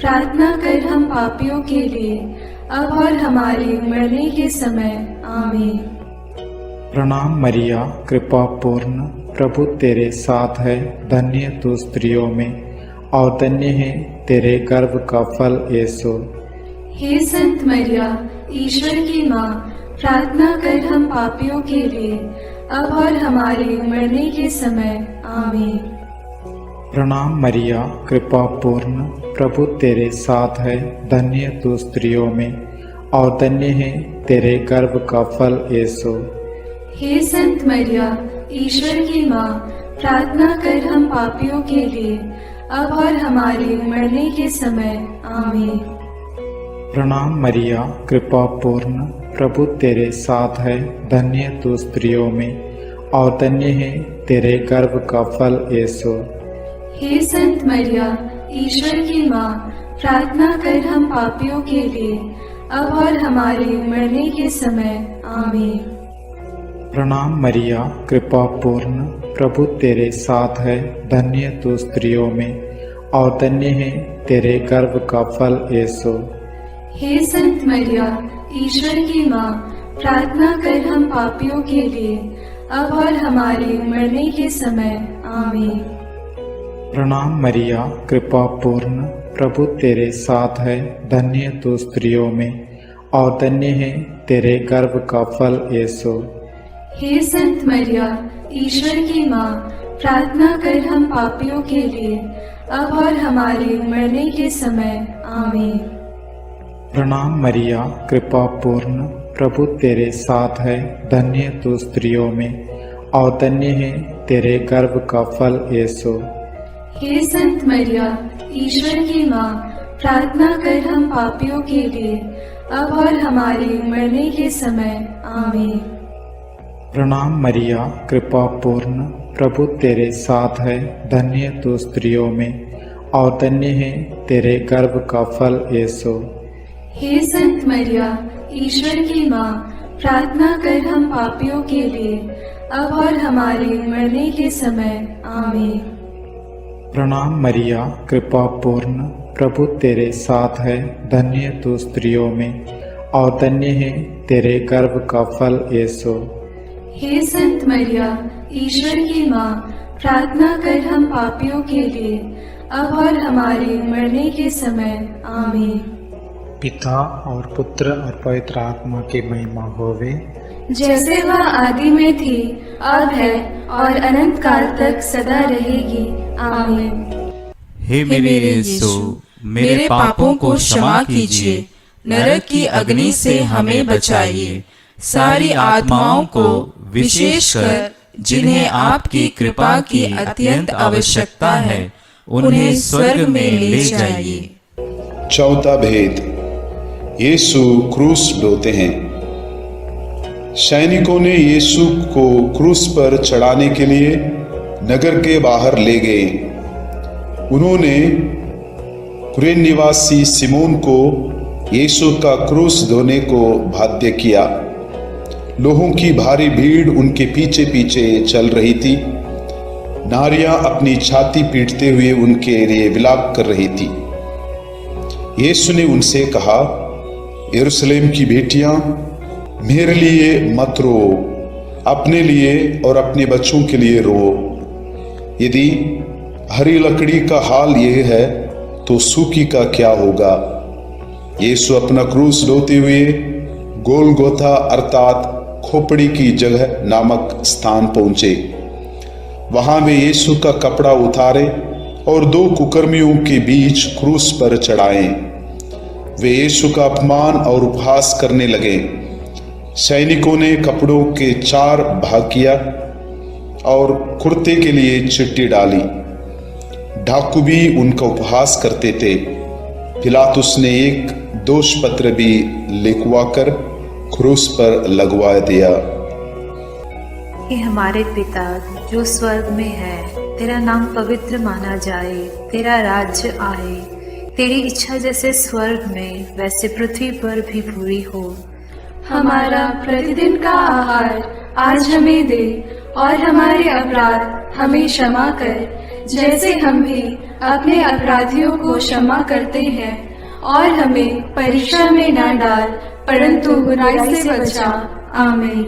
प्रार्थना कर हम पापियों के लिए, अब और हमारे मरने के समय। आमीन। प्रणाम मरिया, कृपा पूर्ण, प्रभु तेरे साथ है। धन्य तू स्त्रियों में और धन्य है तेरे गर्भ का फल यीशु। हे संत मरिया, ईश्वर की माँ, प्रार्थना कर हम पापियों के लिए, अब और हमारे मरने के समय। आमीन। प्रणाम मरिया, कृपा पूर्ण, प्रभु तेरे साथ है। धन्य तू स्त्रियों में और धन्य है तेरे गर्भ का फल यीशु। हे संत मरिया, ईश्वर की माँ, प्रार्थना कर हम पापियों के लिए, अब और हमारे मरने के समय। आमीन। प्रणाम मरिया, कृपा पूर्ण, प्रभु तेरे साथ है। धन्य तू स्त्रियों में और धन्य है तेरे गर्भ का फल यीशु। हे संत मरिया, ईश्वर की माँ, प्रार्थना कर हम पापियों के लिए, अब और हमारे मरने के समय। आमीन। प्रणाम मरिया, कृपा पूर्ण, प्रभु तेरे साथ है। धन्य तू स्त्रियों में और धन्य है तेरे गर्भ का फल यीशु। हे संत मरिया, ईश्वर की माँ, प्रार्थना कर हम पापियों के लिए, अब और हमारे मरने के समय। आमीन। प्रणाम मरिया, कृपा पूर्ण, प्रभु तेरे साथ है। धन्य तू स्त्रियों में और धन्य है तेरे गर्भ का फल यीशु। हे संत मरिया, ईश्वर की माँ, प्रार्थना कर हम पापियों के लिए, अब और हमारे मरने के समय। आमीन। प्रणाम मरिया, कृपा पूर्ण, प्रभु तेरे साथ है। धन्य तू स्त्रियों में और धन्य है तेरे गर्भ का फल यीशु। हे संत मरिया, ईश्वर की माँ, प्रार्थना कर हम पापियों के लिए अब और हमारे मरने के समय आमीन। प्रणाम मरिया, कृपा पूर्ण, प्रभु तेरे साथ है। धन्य तू स्त्रियों में और धन्य है तेरे गर्भ का फल यीशु। हे संत मरिया, ईश्वर की माँ, प्रार्थना कर हम पापियों के लिए अब और हमारे मरने के समय आमीन। प्रणाम मरिया, कृपा पूर्ण, प्रभु तेरे साथ है। धन्य तू स्त्रियों में और धन्य है तेरे गर्भ का फल यीशु। हे संत मरिया, ईश्वर की माँ, प्रार्थना कर हम पापियों के लिए अब और हमारे मरने के समय आमीन। पिता और पुत्र और पवित्र आत्मा की महिमा होवे, जैसे वह आदि में थी, अब है और अनंत काल तक सदा रहेगी आमीन। हे मेरे यीशु, मेरे पापों को क्षमा कीजिए, नरक की अग्नि से हमें बचाइए, सारी आत्माओं को विशेषकर जिन्हें आपकी कृपा की अत्यंत आवश्यकता है उन्हें स्वर्ग में ले जाइए। चौथा भेद, यीशु क्रूस ढोते हैं। सैनिकों ने यीशु को क्रूस पर चढ़ाने के लिए नगर के बाहर ले गए। उन्होंने कुरेन निवासी सिमोन को यीशु का क्रूस ढोने को बाध्य किया। लोगों की भारी भीड़ उनके पीछे पीछे चल रही थी। नारियां अपनी छाती पीटते हुए उनके लिए विलाप कर रही थी। यीशु ने उनसे कहा, यरूशलेम की बेटियां, मेरे लिए मत रो, अपने लिए और अपने बच्चों के लिए रो। यदि हरी लकड़ी का हाल यह है तो सूखी का क्या होगा। यीशु अपना क्रूस ढोते हुए गोलगोथा अर्थात खोपड़ी की जगह नामक स्थान पहुंचे। वहां वे यीशु का कपड़ा उतारे और दो कुकर्मियों के बीच क्रूस पर चढ़ाए। वे यीशु का अपमान और उपहास करने लगे। सैनिकों ने कपड़ों के 4 भाग किया और कुर्ते के लिए चिट्ठी डाली। डाकू भी उनका उपहास करते थे। पिलातुस ने एक दोष पत्र भी लिखवाकर क्रूस पर लगवा दिया। हे हमारे पिता जो स्वर्ग में है, तेरा नाम पवित्र माना जाए, तेरा राज्य आए, तेरी इच्छा जैसे स्वर्ग में वैसे पृथ्वी पर भी पूरी हो। हमारा प्रतिदिन का आहार आज हमें दे और हमारे अपराध हमें क्षमा कर, जैसे हम भी अपने अपराधियों को क्षमा करते हैं, और हमें परीक्षा में न डाल परंतु बुराई से बचा। आमीन।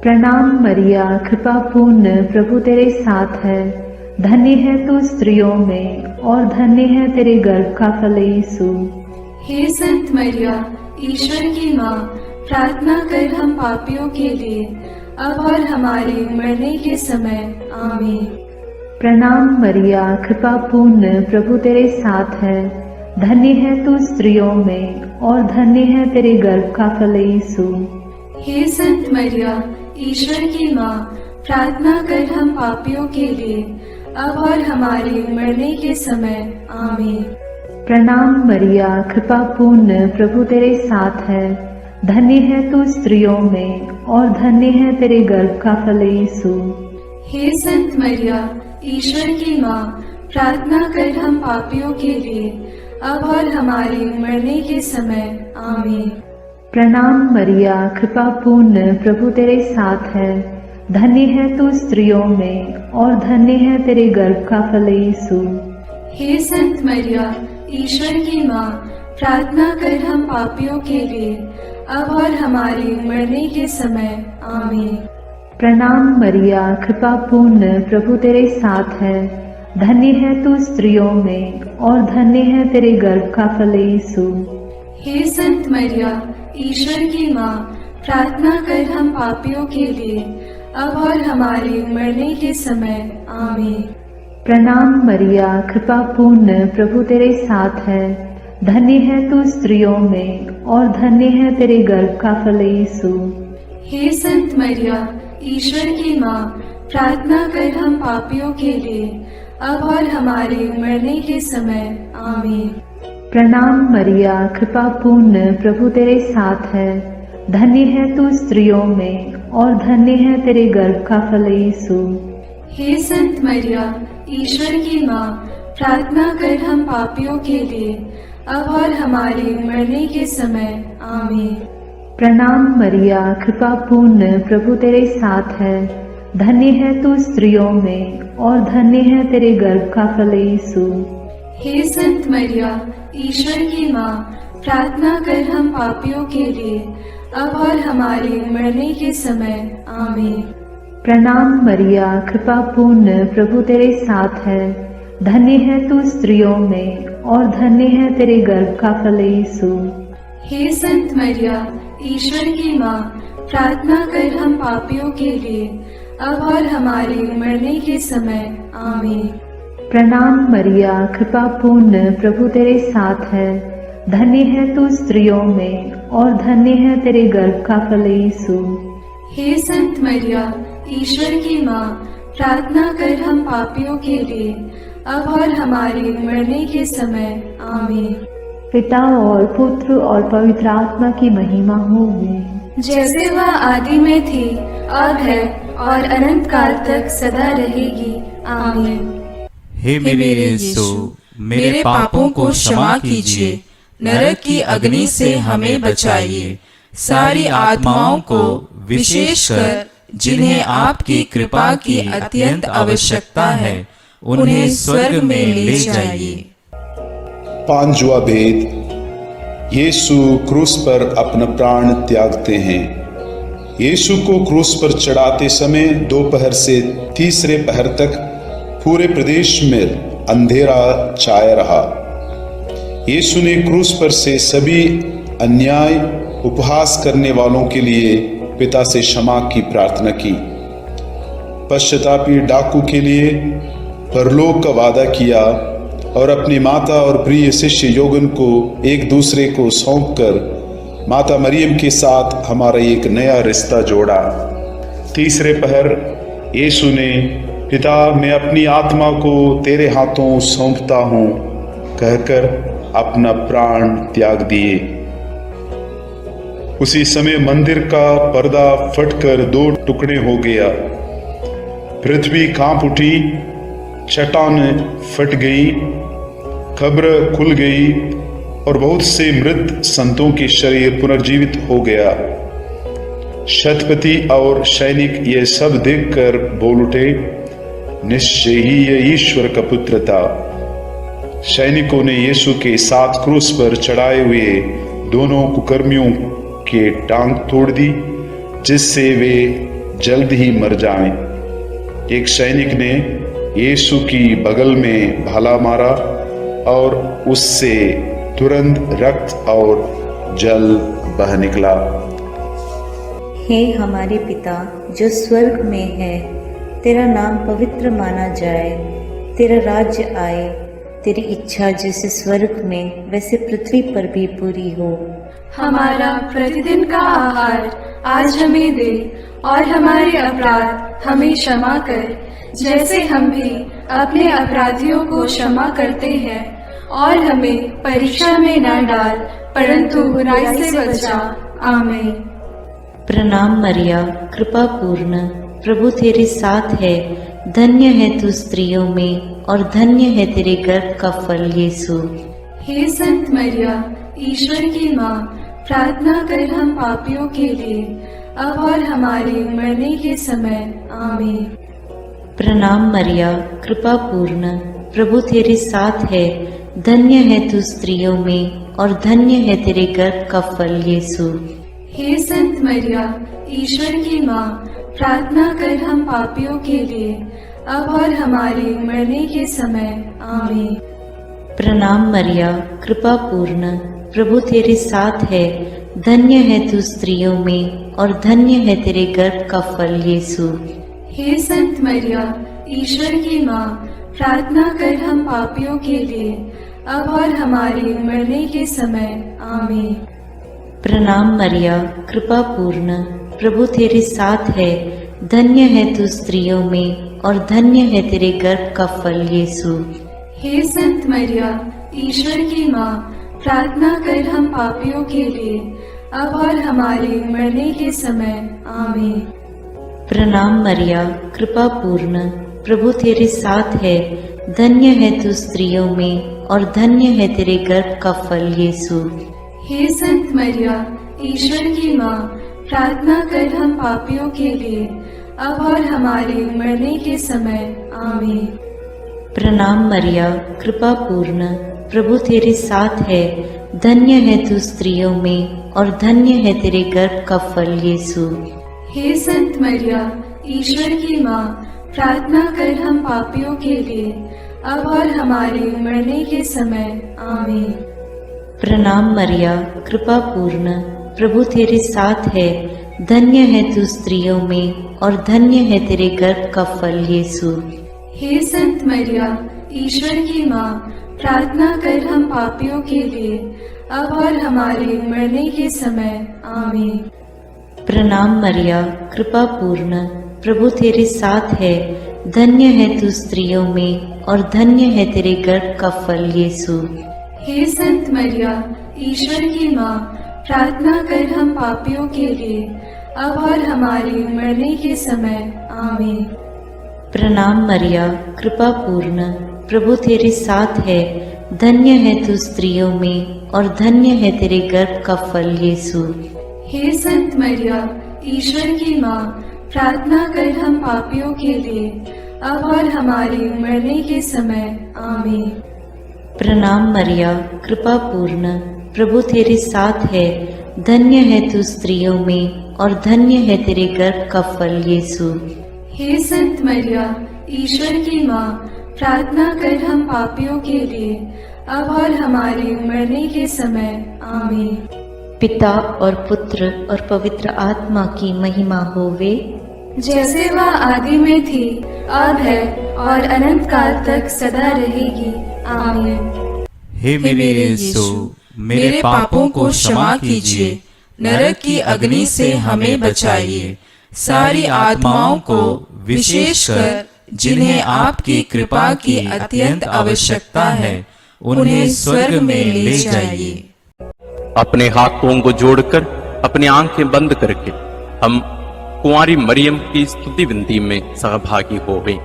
प्रणाम मरिया, कृपा पूर्ण, प्रभु तेरे साथ है। धन्य है तू स्त्रियों में और धन्य है तेरे गर्भ का फल यीशु। हे संत मरिया, ईश्वर की माँ, प्रार्थना कर हम पापियों के लिए अब और हमारे मरने के समय आमीन। प्रणाम मरिया, कृपा पूर्ण, प्रभु तेरे साथ है। धन्य है तू स्त्रियों में और धन्य है तेरे गर्भ का फल यीशु। हे संत मरिया, ईश्वर की माँ, प्रार्थना कर हम पापियों के लिए अब और हमारे मरने के समय आमीन। प्रणाम मरिया, कृपा पूर्ण, प्रभु तेरे साथ है। धन्य है तू स्त्रियों में और धन्य है तेरे गर्भ का फल यीशु। हे संत मरिया, ईश्वर की माँ, प्रार्थना कर हम पापियों के लिए अब और हमारे मरने के समय आमीन। प्रणाम मरिया, कृपा पूर्ण, प्रभु तेरे साथ है। धन्य है तू स्त्रियों में और धन्य है तेरे गर्भ का फल यीशु। हे संत मरिया, ईश्वर की माँ, प्रार्थना कर हम पापियों के लिए अब और हमारे मरने के समय आमीन। प्रणाम मरिया, कृपा पूर्ण, प्रभु तेरे साथ है। धन्य है तू स्त्रियों में और धन्य है तेरे गर्भ का फल यीशु। हे संत मरिया, ईश्वर की माँ, प्रार्थना कर हम पापियों के लिए अब और हमारे मरने के समय आमीन। प्रणाम मरिया, कृपा पूर्ण, प्रभु तेरे साथ है। धन्य है तू स्त्रियों में और धन्य है तेरे गर्भ का फल यीशु। हे संत मरिया, ईश्वर की माँ, प्रार्थना कर हम पापियों के लिए अब और हमारे मरने के समय आमीन। प्रणाम मरिया, कृपा पूर्ण, प्रभु तेरे साथ है। धन्य है तू स्त्रियों में और धन्य है तेरे गर्भ का फल यीशु। हे संत मरिया, ईश्वर की माँ, प्रार्थना कर हम पापियों के लिए, अब और हमारे मरने के समय। आमीन। प्रणाम मरिया, कृपा पूर्ण, प्रभु तेरे साथ है। धन्य है तू स्त्रियों में और धन्य है तेरे गर्भ का फल यीशु। हे संत मरिया, ईश्वर की माँ, प्रार्थना कर हम पापियों के लिए, अब और हमारे मरने के समय। आमीन। प्रणाम मरिया, कृपा पूर्ण, प्रभु तेरे साथ है। धन्य है तू स्त्रियों में और धन्य है तेरे गर्भ का फल यीशु। हे संत मरिया, ईश्वर की माँ, प्रार्थना कर हम पापियों के लिए, अब और हमारे मरने के समय। आमीन। प्रणाम मरिया, कृपा पूर्ण, प्रभु तेरे साथ है। धन्य है तू स्त्रियों में और धन्य है तेरे गर्भ का फल यीशु। हे संत मरिया, ईश्वर की माँ, प्रार्थना कर हम पापियों के लिए, अब और हमारे मरने के समय। आमीन। पिता और पुत्र और पवित्र आत्मा की महिमा होगी, जैसे वह आदि में थी और है और अनंत काल तक सदा रहेगी। आमीन। हे मेरे यीशु, मेरे पापों को क्षमा कीजिए, नरक की अग्नि से हमें बचाइए, सारी आत्माओं को विशेषकर जिन्हें आपकी कृपा की अत्यंत आवश्यकता है, उन्हें स्वर्ग में ले जाइए। पांचवा भेद, यीशु क्रूस पर अपना प्राण त्यागते हैं। यीशु को क्रूस पर चढ़ाते समय दोपहर से तीसरे पहर तक पूरे प्रदेश में अंधेरा छाया रहा। यीशु ने क्रूस पर से सभी अन्याय उपहास करने वालों के लिए पिता से क्षमा की प्रार्थना की। पश्चातापी डाकू के लिए परलोक का वादा किया और अपनी माता और प्रिय शिष्य योगन को एक दूसरे को सौंपकर माता मरियम के साथ हमारा एक नया रिश्ता जोड़ा। तीसरे पहर यीशु ने, पिता मैं अपनी आत्मा को तेरे हाथों सौंपता हूँ कहकर अपना प्राण त्याग दिए। उसी समय मंदिर का पर्दा फटकर दो टुकड़े हो गया। पृथ्वी कांप उठी, चट्टान फट गई, कब्र खुल गई और बहुत से मृत संतों के शरीर पुनर्जीवित हो गया। शतपति और सैनिक ये सब देखकर बोल उठे, निश्चय ही ये ईश्वर का पुत्र था। सैनिकों ने यीशु के साथ क्रूस पर चढ़ाए हुए दोनों कुकर्मियों के टांग तोड़ दी, जिससे वे जल्द ही मर जाएं। एक सैनिक ने यीशु की बगल में भाला मारा और उससे तुरंत रक्त और जल बह निकला। हे हमारे पिता जो स्वर्ग में है, तेरा नाम पवित्र माना जाए, तेरा राज्य आए, तेरी इच्छा जैसे स्वर्ग में वैसे पृथ्वी पर भी पूरी हो। हमारा प्रतिदिन का आहार आज हमें दे और हमारे अपराध हमें क्षमा कर, जैसे हम भी अपने अपराधियों को क्षमा करते हैं, और हमें परीक्षा में न डाल परंतु बुराई से बचा। आमीन। प्रणाम मरिया, कृपा पूर्ण, प्रभु तेरे साथ है। धन्य है तू स्त्रियों में और धन्य है तेरे गर्भ का फल यीशु। हे संत मरिया, ईश्वर की माँ, प्रार्थना कर हम पापियों के लिए, अब और हमारे मरने के समय। आमीन। प्रणाम मरिया, कृपा पूर्ण, प्रभु तेरे साथ है। धन्य है तू स्त्रियों में और धन्य है तेरे गर्भ का फल यीशु। हे संत मरिया, ईश्वर की माँ, प्रार्थना कर हम पापियों के लिए, अब और हमारे मरने के समय। आमीन। प्रणाम मरिया, कृपा पूर्ण, प्रभु तेरे साथ है। धन्य है तू स्त्रियों में और धन्य है तेरे गर्भ का फल यीशु। हे संत मरिया, ईश्वर की माँ, प्रार्थना कर हम पापियों के लिए, अब और हमारे मरने के समय। आमीन। प्रणाम मरिया, कृपा पूर्ण, प्रभु तेरे साथ है। धन्य है तू स्त्रियों में और धन्य है तेरे गर्भ का फल यीशु। हे संत मरिया, ईश्वर की माँ, प्रार्थना कर हम पापियों के लिए, अब और हमारे मरने के समय। आमीन। प्रणाम मरिया, कृपा पूर्ण, प्रभु तेरे साथ है, धन्य है तू स्त्रियों में और धन्य है तेरे गर्भ का फल यीशु। हे संत मरिया, ईश्वर की माँ, प्रार्थना कर हम पापियों के लिए, अब और हमारे मरने के समय। आमीन। प्रणाम मरिया, कृपा पूर्ण, प्रभु तेरे साथ है, धन्य है तू स्त्रियों में और धन्य है तेरे गर्भ का फल यीशु। हे संत मरिया, ईश्वर की माँ, प्रार्थना कर हम पापियों के लिए, अब और हमारे मरने के समय। आमीन। प्रणाम मरिया, कृपा पूर्ण, प्रभु तेरे साथ है, धन्य है तू स्त्रियों में और धन्य है तेरे गर्भ का फल यीशु। हे संत मरिया, ईश्वर की माँ, प्रार्थना कर हम पापियों के लिए, अब और हमारे मरने के समय। आमीन। प्रणाम मरिया, कृपा पूर्ण, प्रभु तेरे साथ है, धन्य है तू स्त्रियों में और धन्य है तेरे गर्भ का फल यीशु। हे संत मरिया, ईश्वर की माँ, प्रार्थना कर हम पापियों के लिए, अब और हमारे मरने के समय। आमीन। प्रणाम मरिया, कृपा पूर्ण, प्रभु तेरे साथ है, धन्य है तू स्त्रियों में और धन्य है तेरे गर्भ का फल यीशु। हे संत मरिया, ईश्वर की माँ, प्रार्थना कर हम पापियों के लिए, अब और हमारे मरने के समय। आमीन। प्रणाम मरिया, कृपा पूर्ण, प्रभु तेरे साथ है, धन्य है तू स्त्रियों में और धन्य है तेरे गर्भ का फल यीशु। हे संत मरिया, ईश्वर की माँ, प्रार्थना कर हम पापियों के लिए, अब और हमारे मरने के समय। आमीन। पिता और पुत्र और पवित्र आत्मा की महिमा होवे, जैसे वह आदि में थी, अब है और अनंत काल तक सदा रहेगी। आमीन। हे मेरे यीशु, मेरे पापों को क्षमा कीजिए, नरक की अग्नि से हमें बचाइए, सारी आत्माओं को विशेषकर जिन्हें आपकी कृपा की अत्यंत आवश्यकता है, उन्हें स्वर्ग में ले जाइए। अपने हाथों को जोड़कर अपनी आंखें बंद करके हम कुंवारी मरियम की स्तुति विनती में सहभागी हो गए।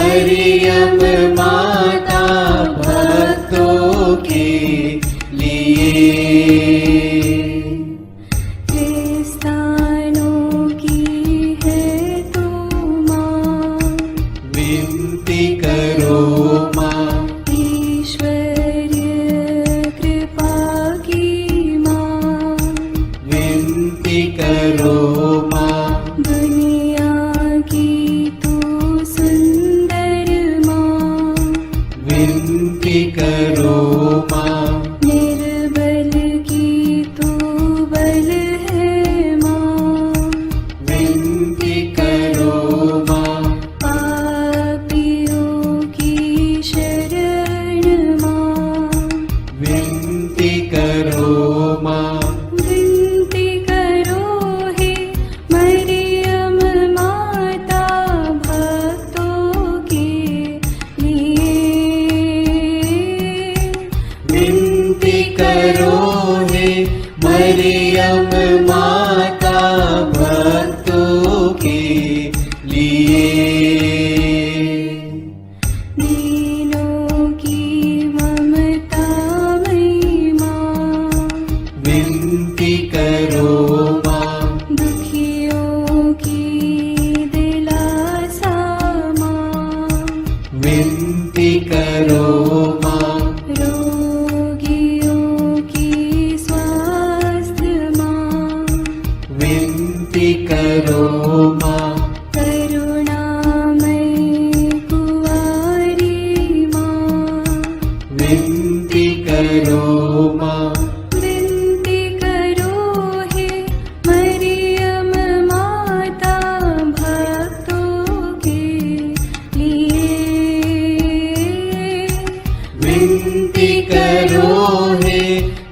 मरियम माता भक्तों के लिए। स्थानों की है तो माँ, विनती करो माँ। ईश्वरीय कृपा की माँ, विनती करो माँ। दुनिया की तू सुंदर माँ, विनती करो माँ। निर्बल की तू बल है माँ, विनती करो माँ। पापियों की शरण माँ, विनती करो माँ। विनती करो हे मरियम माता भक्तों के लिए। विनती करो हे मरियम माता भक्तों के लिए। दीनों की ममता मई माँ, विनती करो माँ। दुखियों की दिलासा माँ, विनती करो माँ। रोगियों की स्वास्थ्य माँ, विनती करो माँ। करुणामयी कुंवारी माँ, विनती करो माँ। विनती करो हे मरियम माता भक्तों के लिए। विनती करो हे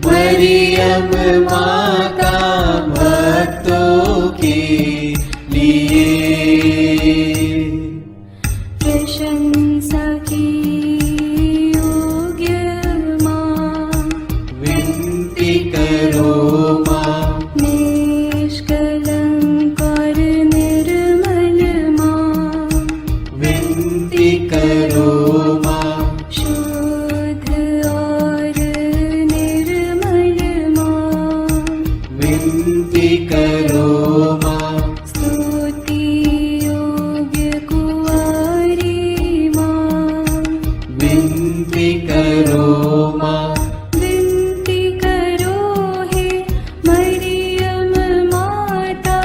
मरियम माता भक्तों के लिए। प्रशंसा की योग्य माँ, विनती करो माँ। निष्कलंक और निर्मल माँ, विनती करो माँ। शुद्ध और निर्मल माँ, विनती करो माँ। स्तुति योग्य कुंवारी माँ, विनती करो माँ। विनती करो हे मरियम माता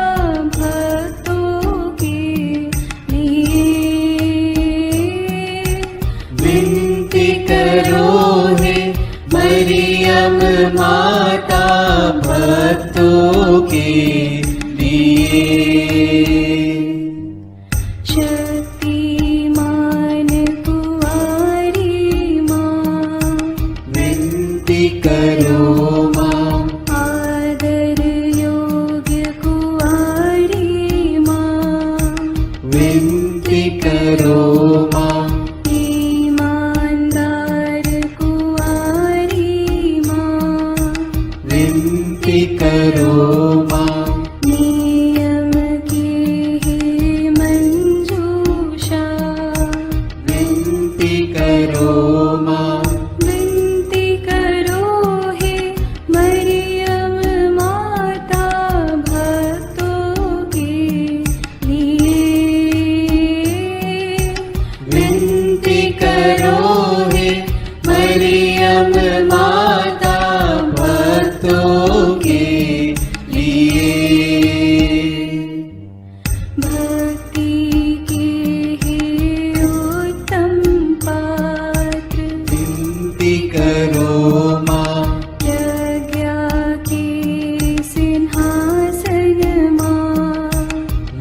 भक्तों के लिए। विनती करो हे मरियम माता भक्तों के लिए। शक्तिमान कुंवारी माँ, विनती करो माँ। आदर योग्य कुंवारी माँ, विनती करो माँ। ईमानदार कुंवारी माँ, विनती करो माँ। नियम की है मंजूषा, विनती करो माँ। विनती करो हे मरियम माता भक्तों के लिए। विनती करो हे मरियम माता भक्तों के लिए। भक्ति के हे उत्तम पात्र, विनती करो माँ। प्रज्ञा के सिंहासन माँ,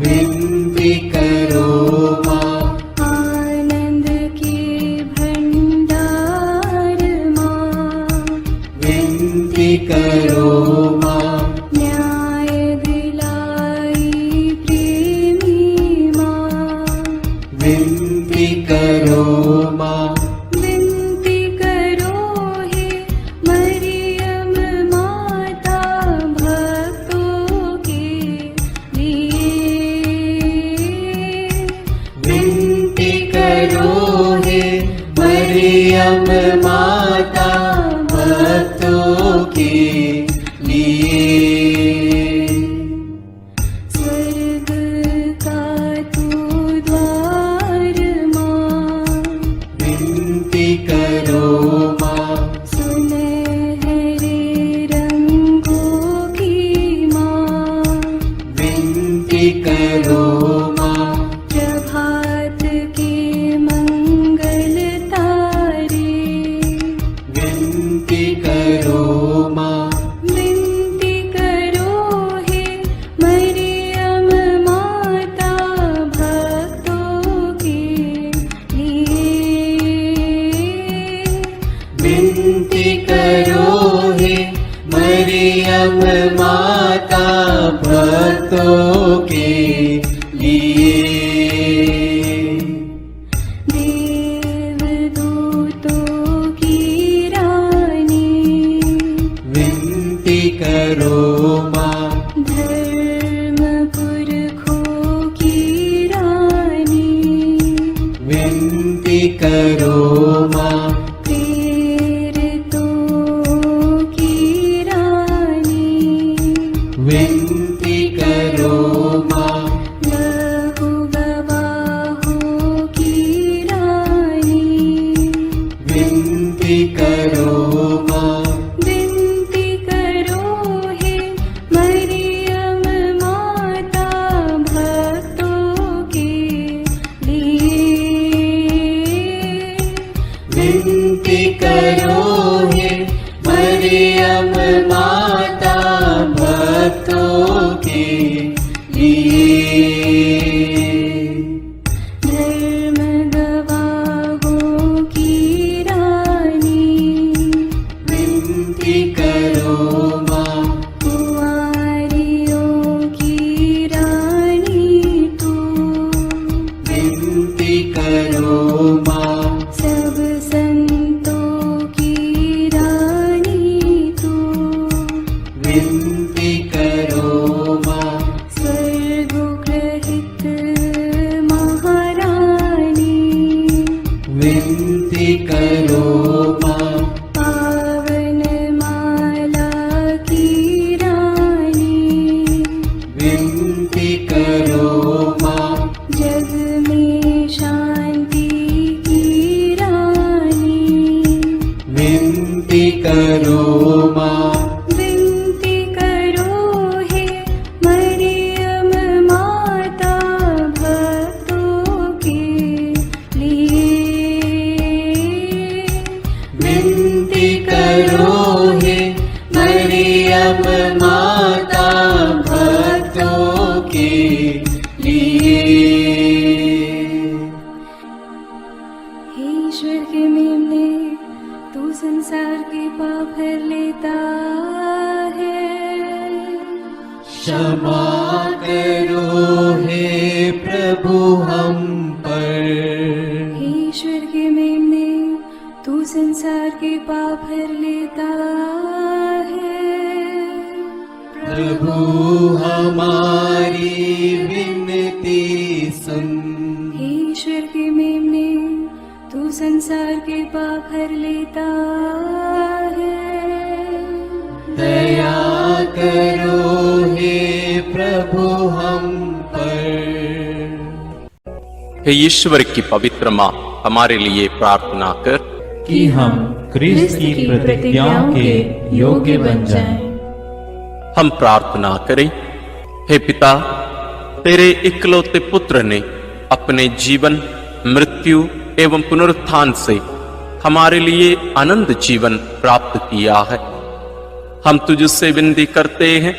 विनती करो माँ। आनंद के भंडार माँ, विनती करो माँ। न्याय दिलाई प्रेमी माँ, विनती करो माँ। विनती करो हे मरियम माता भक्तों के लिए। विनती करो भक्तों के लिए। देवदूतों की रानी विनती करो माँ, धर्म पुरखों की रानी विनती करो माँ, प्रेरितों की रानी विनती करो माँ, लहू गवाहों की रानी विनती करो माँ, विनती करो हे मरियम माता भक्तों के लिए। विनती करो हे मरियम माता भक्तों के लिए। धर्म गवाहों की रानी विनती करो माँ, कुंवारियों की रानी तू विनती करो माँ, सब संतों की रानी तू विनती करो माँ, स्वर्गोग्रहित महारानी विनती करो माँ, पावन माला की रानी विनती करो माँ, जग में शांति की रानी विनती करो माँ, विनती करो हे मरियम माता भक्तों के लिए। विनती करो हे मरियम माता भक्तों के लिए। हे ईश्वर के मेमने, तू संसार के पाप हर लेता है। क्षमा करो हे प्रभु हम पर, हे ईश्वर के मेमने, तू संसार के पाप हर लेता है। प्रभु हमारी विनती सुन, हे ईश्वर के मेमने, तू संसार के पाप हर लेता है। दया करो हे प्रभु हम पर। हे ईश्वर की पवित्र माँ, हमारे लिए प्रार्थना कर कि हम क्रिस्त की प्रतिज्ञाओं के योग्य बन जाएं। हम प्रार्थना करें। हे पिता, तेरे इकलौते पुत्र ने अपने जीवन, मृत्यु एवं पुनरुत्थान से हमारे लिए अनंत जीवन प्राप्त किया है। हम तुझसे विनती करते हैं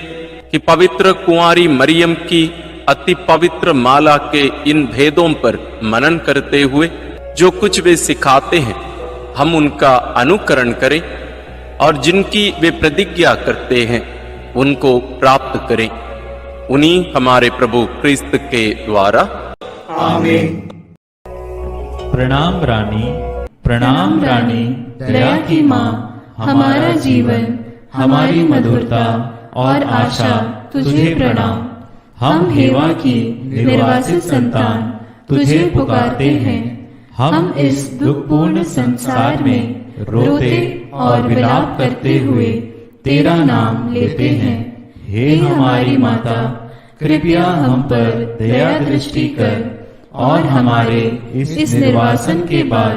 कि पवित्र कुंवारी मरियम की अति पवित्र माला के इन भेदों पर मनन करते हुए जो कुछ वे सिखाते हैं, हम उनका अनुकरण करें और जिनकी वे प्रतिज्ञा करते हैं उनको प्राप्त करें। उन्हीं हमारे प्रभु क्रिस्त के द्वारा। आमीन। प्रणाम रानी, प्रणाम रानी, दया की माँ, हमारा जीवन, हमारी मधुरता और आशा तुझे प्रणाम। हम हेवा की निर्वासित संतान तुझे पुकारते हैं। हम इस दुखपूर्ण संसार में रोते और विलाप करते हुए तेरा नाम लेते हैं। हे हमारी माता, कृपया हम पर दया दृष्टि कर और हमारे इस निर्वासन के बाद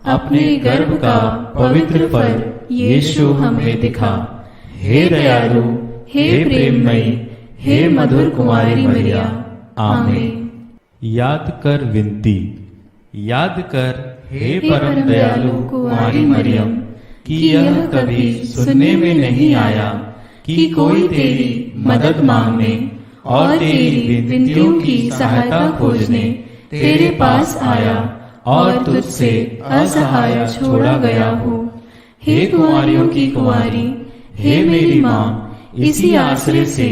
अपने गर्भ का पवित्र फल यीशु हमें दिखा। हे दयालु, हे प्रेममयी, हे मधुर कुमारी मरिया। आमीन। याद कर विनती। याद कर हे परम दयालु कुमारी मरियम कि यह कभी सुनने में नहीं आया कि कोई तेरी मदद मांगने और तेरी विनतियों की सहायता खोजने तेरे पास आया और तुझसे असहाय छोड़ा गया हो। हे कुंवारियों की कुंवारी, हे मेरी माँ, इसी आश्रय से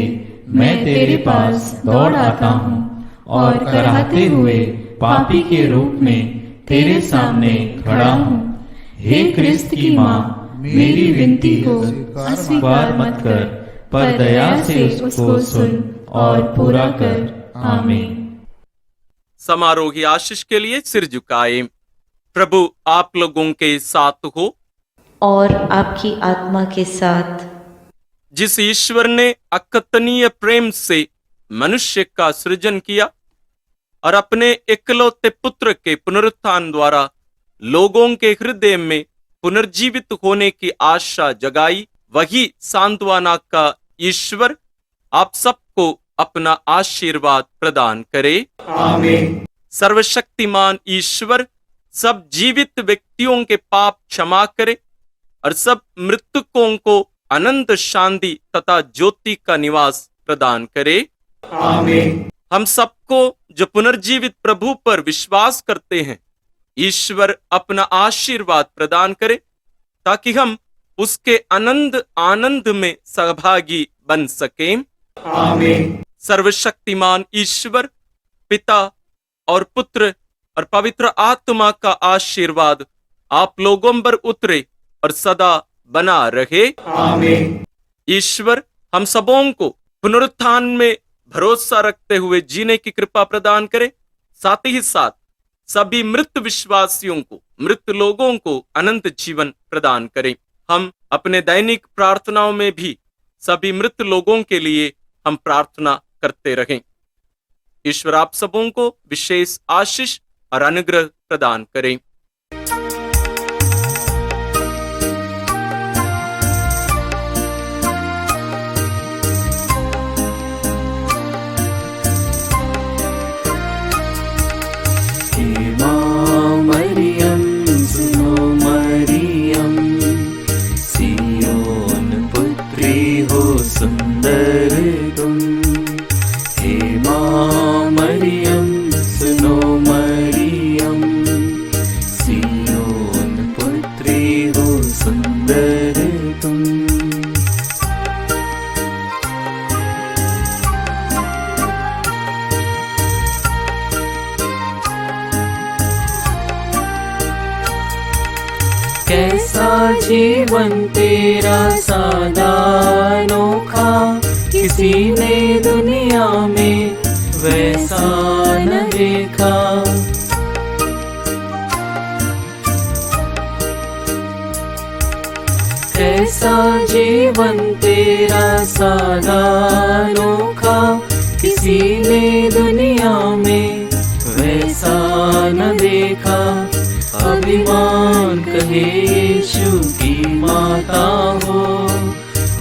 मैं तेरे पास दौड़ आता हूँ और कराहते हुए पापी के रूप में तेरे सामने खड़ा हूँ। हे क्रिस्त की माँ, मेरी विनती को अस्वीकार मत कर, पर दया से उसको सुन और पूरा कर। आमीन। समारोह की आशीष के लिए सिर झुकाए। प्रभु आप लोगों के साथ हो और आपकी आत्मा के साथ। जिस ईश्वर ने अकथनीय प्रेम से मनुष्य का सृजन किया और अपने इकलौते पुत्र के पुनरुत्थान द्वारा लोगों के हृदय में पुनर्जीवित होने की आशा जगाई, वही सांत्वना का ईश्वर आप सबको अपना आशीर्वाद प्रदान करे। आमीन। सर्वशक्तिमान ईश्वर सब जीवित व्यक्तियों के पाप क्षमा करे और सब मृतकों को अनंत शांति तथा ज्योति का निवास प्रदान करे। आमीन। हम सबको जो पुनर्जीवित प्रभु पर विश्वास करते हैं, ईश्वर अपना आशीर्वाद प्रदान करे ताकि हम उसके आनंद में सहभागी बन सकें। आमीन। सर्वशक्तिमान ईश्वर पिता और पुत्र और पवित्र आत्मा का आशीर्वाद आप लोगों पर उतरे और सदा बना रहे। आमीन। ईश्वर हम सबों को पुनरुत्थान में भरोसा रखते हुए जीने की कृपा प्रदान करे, साथ ही साथ सभी मृत विश्वासियों को, मृत लोगों को अनंत जीवन प्रदान करें। हम अपने दैनिक प्रार्थनाओं में भी सभी मृत लोगों के लिए हम प्रार्थना करते रहें। ईश्वर आप सबों को विशेष आशीष और अनुग्रह प्रदान करें। मरियम सुनो मरियम, सियोन पुत्री हो सुंदर तुम। हे माँ मरियम सुनो मरियम, सियोन पुत्री हो सुंदर तुम। कैसा जीवन तेरा सादा अनोखा, किसी ने दुनिया में वैसा न देखा। कैसा जीवन तेरा सादा अनोखा, किसी ने दुनिया में वैसा न देखा। अभिमान कहे यीशु की माता हो,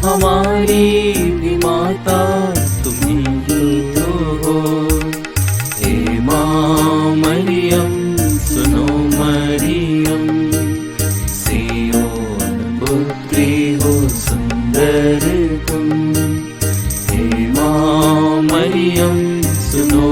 हमारी भी माता तुम्ही ही तो हो। हे माँ मरियम सुनो मरियम, सियोन पुत्री हो सुंदर तुम। हे माँ मरियम सुनो